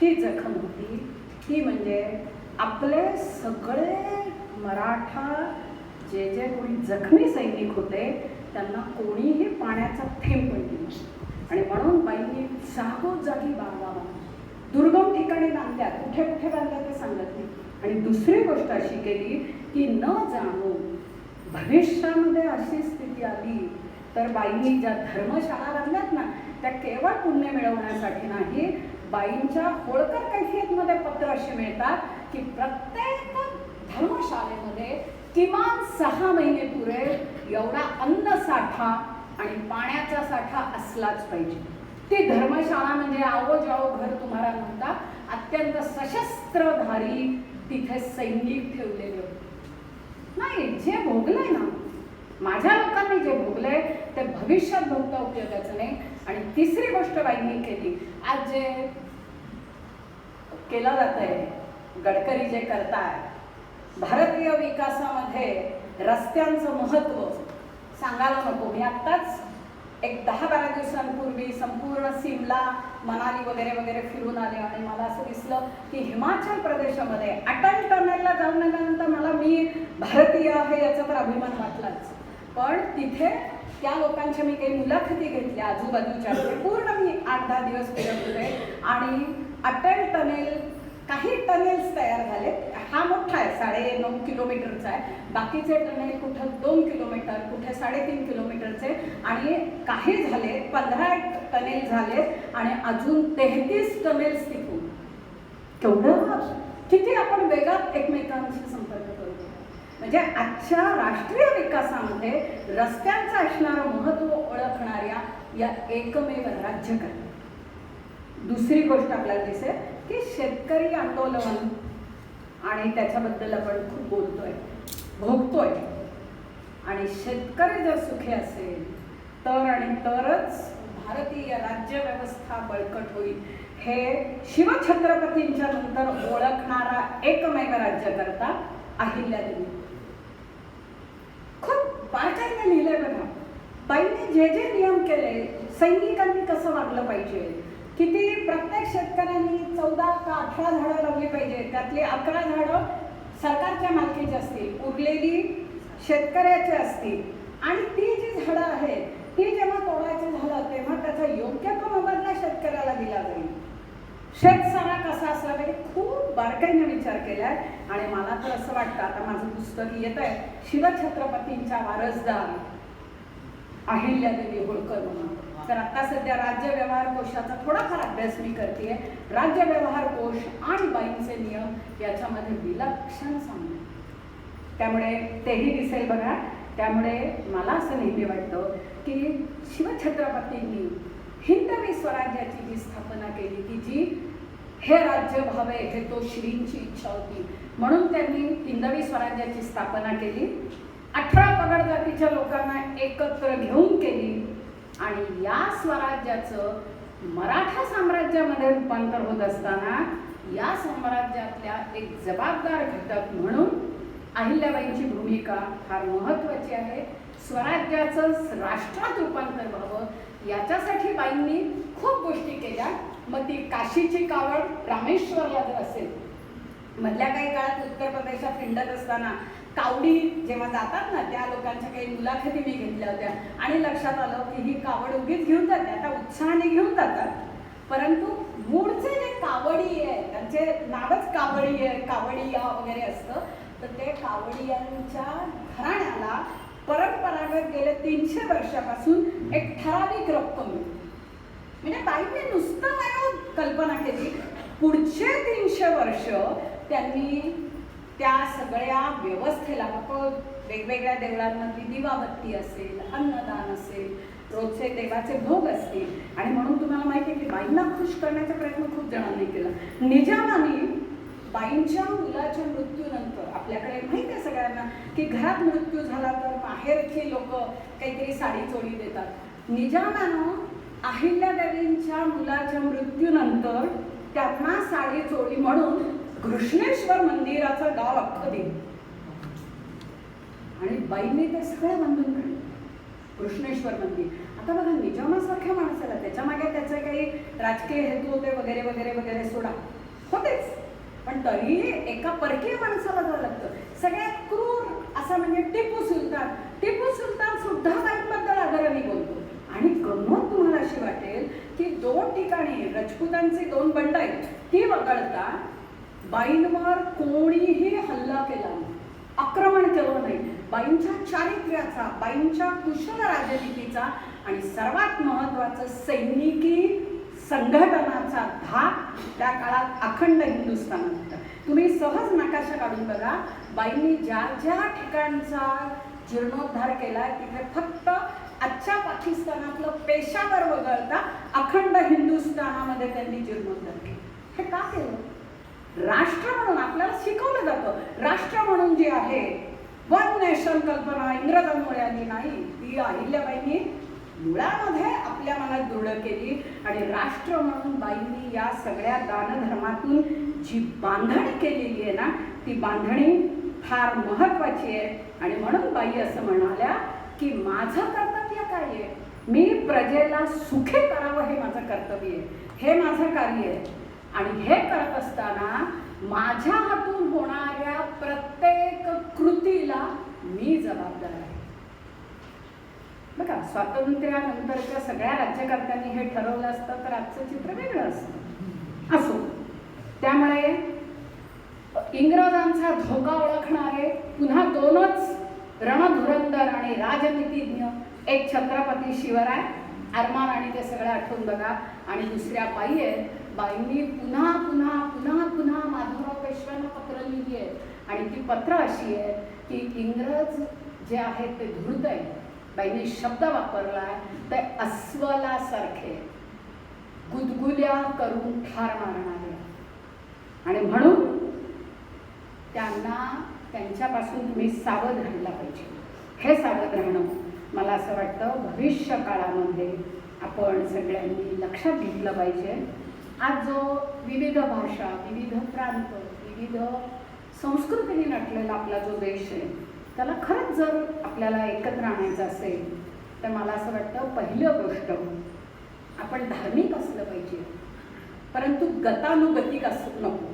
ती जखम होती ती म्हणजे आपले सगळे मराठा जे कोणी जखमी सैनिक होते त्यांना कोणीही पाण्याचा थेंब पण दिला. आणि म्हणून बाईंनी जागोजागी बांधा, दुर्गम ठिकाणी बांधल्या, कुठे कुठे बांधल्या ते सांगत नाही. आणि दुसरी गोष्ट अशी केली की न जाणो भविष्यामध्ये अशी स्थिती आली तर बाईंनी ज्या धर्मशाळा बांधल्यात ना, त्या केवळ पुण्य मिळवण्यासाठी नाही. बाईंच्या होळकर कैफियतमध्ये पत्र असे मिळतात की प्रत्येक धर्मशाळेमध्ये किमान 6 महिने पुरेल एवढा अन्न साठा आणि पाण्याचा साठा असलाच पाहिजे. ती धर्मशाळा म्हणजे आवो जाओ घर तुम्हाला म्हणता, अत्यंत सशस्त्रधारी तिथे सैनिक ठेवलेले होते. नाही, जे भोगलंय ना, माझ्या लोकांनी जे भोगलंय ते भविष्यात भोगता उपयोगाचं नाही. आणि तिसरी गोष्ट बाईंनी केली, आज जे केलं जात आहे, गडकरी जे करताय, भारतीय विकासामध्ये रस्त्यांचं महत्त्व सांगायला नको. मी आत्ताच एक 10-12 दिवसांपूर्वी संपूर्ण सिमला, मनाली वगैरे वगैरे फिरून आले आणि मला असं दिसलं की हिमाचल प्रदेशामध्ये अटल टनेलला जाऊन आल्यानंतर मला मी भारतीय आहे याचा तर अभिमान वाटलाच. पण तिथे त्या लोकांच्या मी काही मुलाखती घेतल्या आजूबाजूच्या, पूर्ण मी 8-10 दिवस फिरत होते. आणि अटल टनेल, काही टनेल्स तयार झाले, हा मोठा आहे, 9.5 किलोमीटरचा आहे. बाकीचे टनेल कुठं 2 किलोमीटर, कुठे 3.5 किलोमीटरचे. आणि काही झाले 15 टनेल झाले आणि अजून 33 टनेल्स तिथून. केवढं किती आपण वेगात एकमेकांशी संपर्क करतो. म्हणजे आजच्या राष्ट्रीय विकासामध्ये रस्त्यांचं असणारं महत्त्व ओळखणाऱ्या या एकमेव राज्यकर्त्या. दुसरी गोष्ट आपल्याला दिसेल की शेतकरी आंदोलन, आणि त्याच्याबद्दल आपण खूप बोलतोय, भोगतोय. आणि शेतकरी जर सुखी असेल तर आणि तरच भारतीय राज्यव्यवस्था बळकट होईल. हे शिवछत्रपतींच्या नंतर ओळखणारा एकमेव राज्यकर्ता अहिल्यादेवी. खूप बारकाईने लिहिलंय बघा. बाईंनी जे जे नियम केले, सैनिकांनी कसं वागलं पाहिजे, किती प्रत्येक शेतकऱ्यांनी 14 का 18 झाडं लावली पाहिजे, त्यातली 11 झाडं सरकारच्या मालकीची असतील, उरलेली शेतकऱ्याची असतील. आणि ती जी झाडं आहेत ती जेव्हा तोडायची झालं तेव्हा त्याचा योग्य तो मोबदला शेतकऱ्याला दिला जाईल. शेतसारा कसा असला पाहिजे, खूप बारकाईने विचार केलाय. आणि मला तर असं वाटतं, आता माझं पुस्तक येत आहे, शिवछत्रपतींच्या वारसदार अहिल्यादेवी होळकर म्हणून. तर आता सध्या राज्य व्यवहार कोशाचा थोडाफार अभ्यास मी करते. राज्य व्यवहार कोश आणि बाईंचे नियम याच्यामध्ये विलक्षण सांगणे, त्यामुळे तेही दिसेल बघा. त्यामुळे मला असं नेहमी वाटतं की शिवछत्रपतींनी हिंदवी स्वराज्याची जी स्थापना केली, की जी हे राज्य व्हावे हे तो श्रींची इच्छा होती, म्हणून त्यांनी हिंदवी स्वराज्याची स्थापना केली. 18 पगड जातीच्या लोकांना एकत्र घेऊन केली. आणि या स्वराज्याचं मराठा साम्राज्यामध्ये रूपांतर होत असताना या साम्राज्यातल्या एक जबाबदार घटक म्हणून अहिल्याबाईंची भूमिका फार महत्त्वाची आहे. स्वराज्याचं राष्ट्रात रूपांतर व्हावं याच्यासाठी बाईंनी खूप गोष्टी केल्या. मग ती काशीची कावड रामेश्वरला जर असेल, मधल्या काही काळात उत्तर प्रदेशात हिंडत असताना कावडी जेव्हा जातात ना, त्या लोकांच्या काही मुलाखती मी घेतल्या होत्या आणि लक्षात आलं की ही कावड उगीच घेऊन जाते, आता उत्साहाने घेऊन जातात, परंतु मूळचे जे कावडी आहे त्यांचे नावच कावडी आहे, कावडिया वगैरे असतं, तर ते कावडियांच्या घराण्याला परंपरागत गेले 300 वर्षापासून एक ठराविक रक्कम मिळते. म्हणजे बाईंनी नुसतं नाही कल्पना केली, पुढचे 300 वर्ष त्यांनी त्या सगळ्या व्यवस्थेला, वेगवेगळ्या देवळांमधली दिवाबत्ती असेल, अन्नदान असेल, रोजचे देवाचे भोग असतील, आणि म्हणून तुम्हाला माहिती आहे की बाईंना खुश करण्याचा प्रयत्न खूप जणांनी केला. निजामाने बाईंच्या मुलाच्या मृत्यूनंतर, आपल्याकडे माहिती आहे सगळ्यांना की घरात मृत्यू झाला तर माहेरची लोक काहीतरी साडी चोळी देतात. निजामानं अहिल्यादेवींच्या मुलाच्या मृत्यूनंतर त्यांना साडी चोळी म्हणून घृष्णेश्वर मंदिराचं गाव अख्खं दिलं आणि बाईंनी ते सगळं बांधून काढलं घृष्णेश्वर मंदिर. आता बघा, निजामासारख्या माणसाला, त्याच्या मागे त्याचे काही राजकीय हेतू होते वगैरे वगैरे वगैरे सोडा होतेच, पण तरी एका परकीय माणसाला जावं लागतं. सगळ्यात क्रूर असा म्हणजे टिपू सुलतान सुद्धा बाईंबद्दल आदराने बोलतो. आणि गंमत तुम्हाला अशी वाटेल की 2 ठिकाणी राजपुतांची 2 बंड आहेत, ती वगळता बाईंवर कोणीही हल्ला केला नाही, आक्रमण केलं नाही. बाईंच्या चारित्र्याचा, बाईंच्या कुशल राजनीतीचा आणि सर्वात महत्त्वाचं सैनिकी संघटनाचा धाक त्या काळात अखंड हिंदुस्थानात होता. तुम्ही सहज नकाशा काढून बघा, बाईंनी ज्या ज्या ठिकाणचा जीर्णोद्धार केला तिथे फक्त आजच्या पाकिस्तानातलं पेशावर वगळता अखंड हिंदुस्थानामध्ये त्यांनी जीर्णोद्धार केला. हे का केलं? राष्ट्र म्हणून आपल्याला शिकवलं जातं, राष्ट्र म्हणून जी आहे वन नेशन कल्पना इंग्रजांमुळे आली नाही, ती अहिल्याबाईंनी मुळामध्ये आपल्या मनात दृढ केली. आणि राष्ट्र म्हणून बाईंनी या सगळ्या दानधर्मातून जी बांधणी केलेली आहे ना, ती बांधणी फार महत्वाची आहे. आणि म्हणून बाई असं म्हणाल्या की माझं कर्तव्य काय आहे, मी प्रजेला सुखी करावं हे माझं कर्तव्य आहे, हे माझं कार्य आहे. आणि हे करत असताना माझ्या हातून होणाऱ्या प्रत्येक कृतीला मी जबाबदार आहे. बघा, स्वातंत्र्यानंतरच्या सगळ्या राज्यकर्त्यांनी हे ठरवलं असतं तर आजचं चित्र वेगळं असतं. असो, त्यामुळे इंग्रजांचा धोका ओळखणारे पुन्हा 2च रणधुरंदर आणि राजनीतिज्ञ, एक छत्रपती शिवराय, अरमान आणि ते सगळं आठवून बघा, आणि दुसऱ्या बाई आहेत. बाईंनी पुन्हा पुन्हा पुन्हा पुन्हा माधवराव पेशव्यांना पत्र लिहिली आहे. आणि ती पत्र अशी आहे की इंग्रज जे आहेत ते धूर्त आहेत. बाईंनी शब्द वापरलाय ते अस्वलासारखे, गुदगुल्या करून ठार मारणारे. आणि म्हणून त्यांना, त्यांच्यापासून तुम्ही सावध राहायला पाहिजे. हे सावध राहणं मला असं वाटतं भविष्य काळामध्ये आपण सगळ्यांनी लक्षात घेतलं पाहिजे. आज जो विविध भाषा, विविध प्रांत, विविध संस्कृतीने नटलेला आपला जो देश आहे, त्याला खरंच जर आपल्याला एकत्र आणायचं असेल तर मला असं वाटतं पहिलं गोष्ट आपण धार्मिक असलं पाहिजे, परंतु गतानुगतिक असं नको.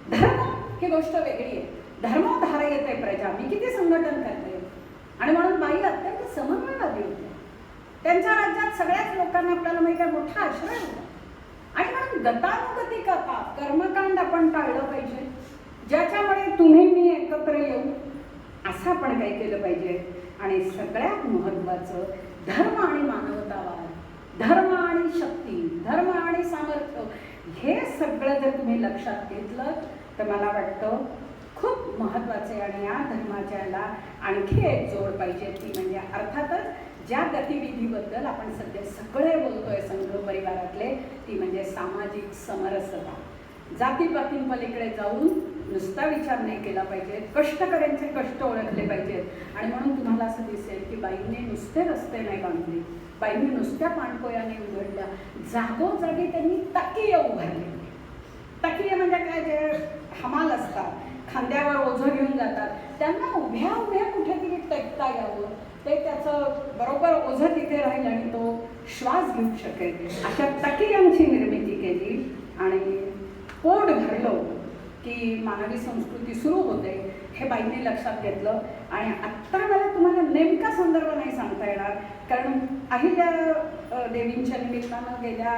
धर्म ही गोष्ट वेगळी आहे. धर्मोद्धार येते प्रजा, मी किती संघटन करते. आणि म्हणून बाई अत्यंत समन्वयवादी होते. त्यांच्या राज्यात सगळ्याच लोकांना आपल्याला माहिती आहे मोठा आश्रय होता. आणि म्हणून गतानुगतिकता, कर्मकांड आपण टाळलं पाहिजे, ज्याच्यामुळे तुम्ही मी एकत्र येऊ असं आपण काय केलं पाहिजे. आणि सगळ्यात महत्त्वाचं धर्म आणि मानवतावाद, धर्म आणि शक्ती, धर्म आणि सामर्थ्य, हे सगळं जर तुम्ही लक्षात घेतलं तर मला वाटतं खूप महत्त्वाचं आहे. आणि या धर्माच्याला आणखी एक जोड पाहिजे, ती म्हणजे अर्थातच ज्या गतिविधीबद्दल आपण सध्या सगळे बोलतोय संघ परिवारातले, ती म्हणजे सामाजिक समरसता. जातीपातींपलीकडे जाऊन नुसता विचार नाही केला पाहिजे, कष्टकऱ्यांचे कष्ट ओळखले पाहिजेत. आणि म्हणून तुम्हाला असं दिसेल की बाईंनी नुसते रस्ते नाही बांधले, बाईंनी नुसत्या पाणपोयाने उघडल्या, जागोजागी त्यांनी तकिये उभारले. तकिये म्हणजे काय, जे हमाल असतात, खांद्यावर ओझं घेऊन जातात, त्यांना उभ्या उभ्या कुठेतरी टेकता यावं, ते त्याचं बरोबर ओझं तिथे राहील आणि तो श्वास घेऊ शकेल अशा तकियांची निर्मिती केली आणि पोट भरलं की मानवी संस्कृती सुरू होते हे बाईंनी लक्षात घेतलं. आणि आत्ता मला तुम्हाला नेमका संदर्भ नाही सांगता येणार, कारण अहिल्या देवींच्या निमित्तानं गेल्या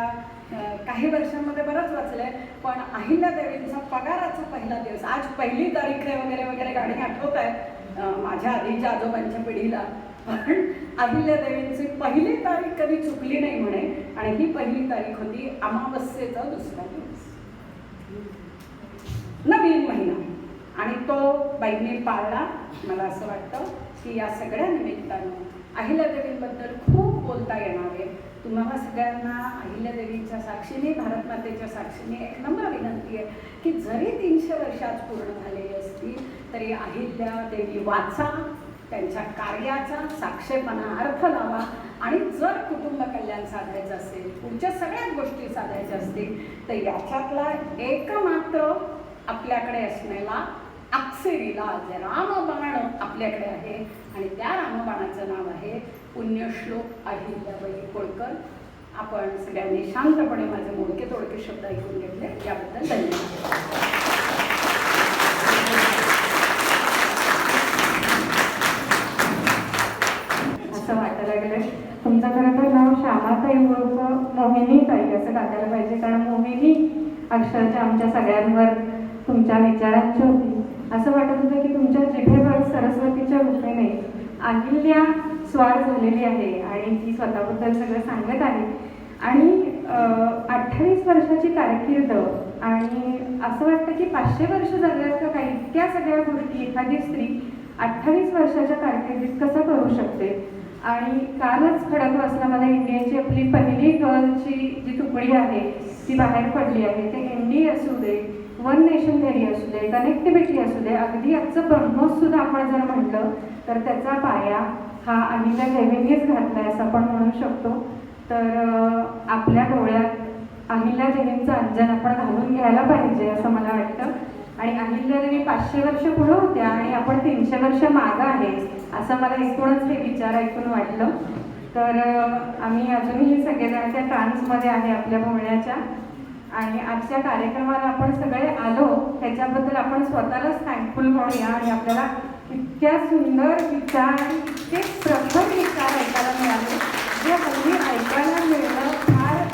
काही वर्षांमध्ये बरंच वाचलंय, पण अहिल्या देवींचा पगाराचा पहिला दिवस, आज 1 तारीख आहे वगैरे वगैरे गाणी आठवत आहे माझ्या आधीच्या आजोबांच्या पिढीला, पण अहिल्या देवींची पहिली तारीख कधी चुकली नाही म्हणे. आणि ही पहिली तारीख होती अमावस्येचा दुसरा दिवस, नवीन महिना, आणि तो बाईंनी पाळला. मला असं वाटतं की या सगळ्या निमित्तानं अहिल्यादेवींबद्दल खूप बोलता येणार आहे. तुम्हाला सगळ्यांना अहिल्यादेवीच्या साक्षीने, भारतमातेच्या साक्षीने एक नम्र विनंती आहे की जरी 300 वर्ष आज पूर्ण झालेली असती तरी अहिल्यादेवी वाचा, त्यांच्या कार्याचा साक्षेपणा अर्थ लावा. आणि जर कुटुंब कल्याण साधायचं असेल, पुढच्या सगळ्याच गोष्टी साधायच्या असतील, तर याच्यातला एकमात्र आपल्याकडे असलेला अक्षरीला जे रामबाण आपल्याकडे आहे, आणि त्या रामबाणाचं नाव आहे पुण्यश्लोक अहिल्याबाई होळकर. आपण सगळ्यांनी शांतपणे माझे मोडके तोडके शब्द ऐकून घेतले याबद्दल धन्यवाद. असं वाटायला लागलं तुमचं खरं तर नाव श्यामाताई उर्फ मोहिनीताई असं टाकायला पाहिजे, कारण मोहिनी अक्षरशः आमच्या सगळ्यांवर तुमच्या विचारांची होती. असं वाटत होतं की तुमच्या जिभेवर सरस्वतीच्या रूपेने अहिल्या स्वार झालेली आहे आणि ती स्वतःबद्दल सगळं सांगत आहे. आणि 28 वर्षाची कारकीर्द, आणि असं वाटतं की 500 वर्ष जगल्यात का काही, इतक्या सगळ्या गोष्टी एखादी स्त्री 28 वर्षाच्या कारकिर्दीत कसं करू शकते. आणि कालच खडकवासलामध्ये इंडियाची आपली पहिली गर्लची जी तुकडी आहे ती बाहेर पडली आहे. ते ND असू दे, वन नेशन थेरी असू दे, कनेक्टिव्हिटी असू दे, अगदी आजचं ब्रह्मोस सुद्धा आपण जर म्हटलं तर त्याचा पाया हा अहिल्या देवींनीच घातलाय असं आपण म्हणू शकतो. तर आपल्या डोळ्यात अहिल्या देवींचं अंजन आपण घालून घ्यायला पाहिजे असं मला वाटतं. आणि अहिल्या देवी 500 वर्ष पुढं होत्या आणि आपण 300 वर्ष मागं आहे असं मला एकूणच हे विचार ऐकून वाटलं. तर आम्ही अजूनही सगळेजण त्या ट्रान्समध्ये आहे आपल्या बोलण्याच्या, आणि आजच्या कार्यक्रमाला आपण सगळे आलो त्याच्याबद्दल आपण स्वतःलाच थँकफुल म्हणूया. आणि आपल्याला इतक्या सुंदर विचार, इतके प्रखर विचार ऐकायला मिळाले, जे हल्ली ऐकायला मिळणं फार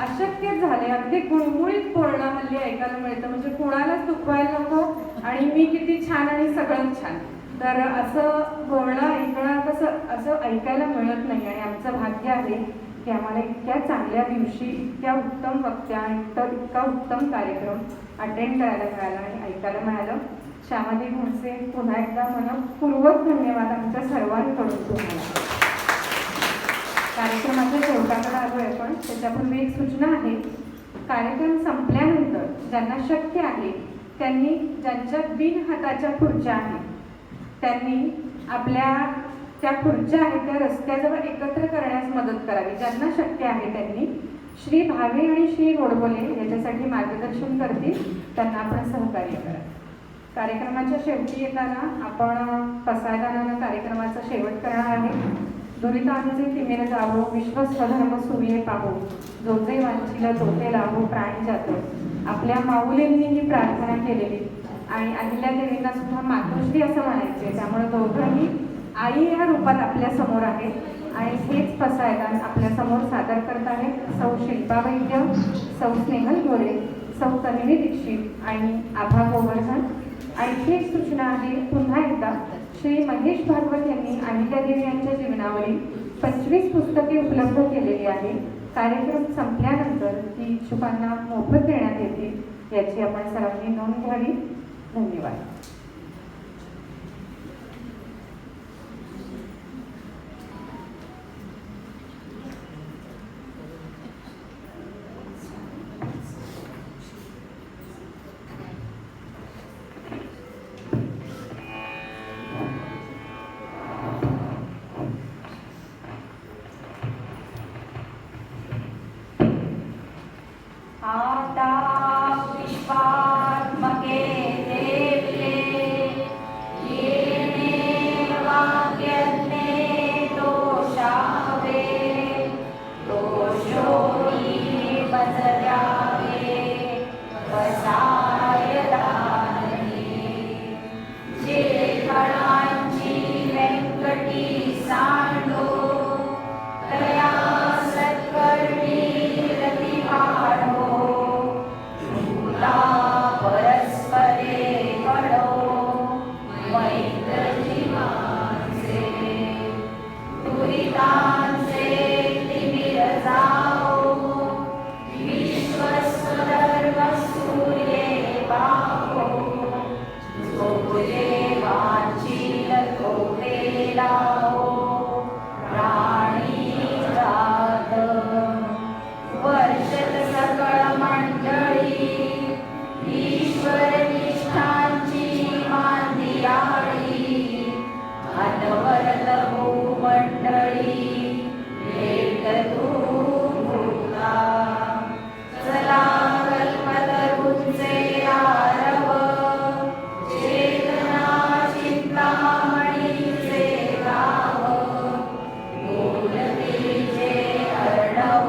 अशक्य झाले. अगदी गुळगुळीत बोलणं हल्ली ऐकायला मिळतं, म्हणजे कोणालाच दुखवायला नको आणि मी किती छान आणि सगळं छान. तर असं बोलणं ऐकणं कसं असं ऐकायला मिळत नाही, आणि आमचं भाग्य आहे की आम्हाला इतक्या चांगल्या दिवशी इतक्या उत्तम वक्त्या आणि इतका उत्तम कार्यक्रम अटेंड करायला मिळाला आणि ऐकायला मिळालं. श्यामाली घोडसे, पुन्हा एकदा मनपूर्वक धन्यवाद आमच्या सर्वांकडून तुम्हाला. कार्यक्रमाच्या शेवटाकडे आलो आहे, पण त्याच्यापूर्वी एक सूचना आहे. कार्यक्रम संपल्यानंतर ज्यांना शक्य आहे त्यांनी, ज्यांच्या बिनहाताच्या खुर्च्या आहेत त्यांनी आपल्या त्या खुर्च्या आहेत त्या रस्त्याजवळ एकत्र करण्यास मदत करावी. ज्यांना शक्य आहे त्यांनी श्री भावे आणि श्री गोडबोले याच्यासाठी मार्गदर्शन करतील, त्यांना आपण सहकार्य करा. कार्यक्रमाच्या शेवटी येताना आपण पसायदानानं कार्यक्रमाचा शेवट करणार आहे. दुरितांचे तिमिर जावो, विश्वस्वधर्म सूर्ये पाहो, जो जे वांछिल तोते लाभो प्राणी जातो. आपल्या माऊलींनी ही प्रार्थना केलेली, आणि अहिल्या देवींना सुद्धा मातोश्री असं म्हणायचे, त्यामुळे दोघंही आई या रूपात आपल्या समोर आहे. आणि हेच पसायदान आपल्या समोर सादर करत आहे सौ शिल्पा वैद्य, सौ स्नेहल गोरे, सौ तन्वी दीक्षित आणि आभा गोवर्धन. आणखी एक सूचना आहे पुन्हा एकदा, श्री महेश भागवत यांनी अहिल्यादेवी यांच्या जीवनावरील 25 पुस्तके उपलब्ध केलेली आहे. कार्यक्रम संपल्यानंतर ती इच्छुकांना मोफत देण्यात येतील याची आपण सर्वांनी नोंद घ्यावी. धन्यवाद. आता विश्वात्मके देवले केला हो प्राणी जात वर्षत सकळ मंडळी ईश्वर निष्ठांची मांदियाळी अनवरत भूमंडळी भेट तू भूता चला कल्पतरूंचे आरव चेतना चिंतामणीचे गाव बोलतीचे अर्णव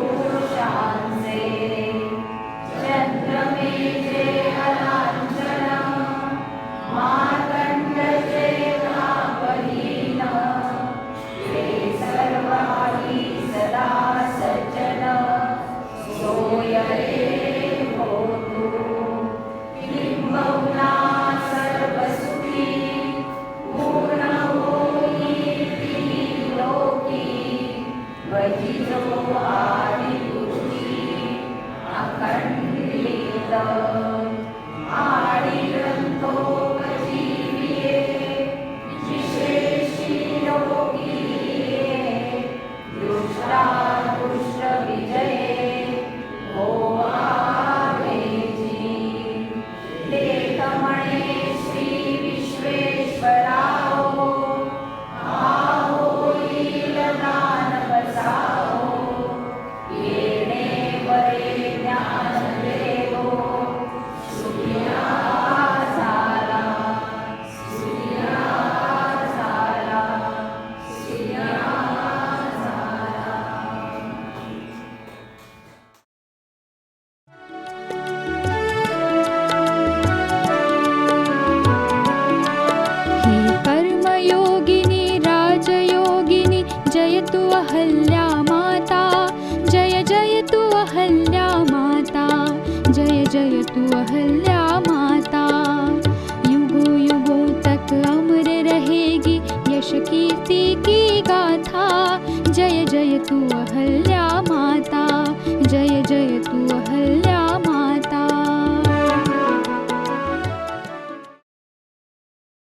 पीयूषांचे चंद्रमेचे अलांछन मार्कंडचे कापहीन ते सर्वाही सदा सज्जन सोय रे होतु किंबहुना सर्वसुखी पूर्ण होई ती लोकी भजितो आदिपुरुषी अखंडित आदि ग्रंथोपजीविये विशेषी लोकीये दृष्टा दुष्ट विजये हो आवेजी लेखमणे श्री विश्वेश्वराओ होईल दान बसाओ येणे बरे ज्ञान देवो सूर्या झाला सूर्या झाला सूर्या झाला हे कर्मयोगिनी राजयोगिनी जयतु अहल्या माता जय जयतु अहल्या माता जय जयतु अहल्या माता युगो युगो तक अमर रहेगी यश कीर्ति की गाथा जय जयतु अहल्या माता जय जयतु अहल्या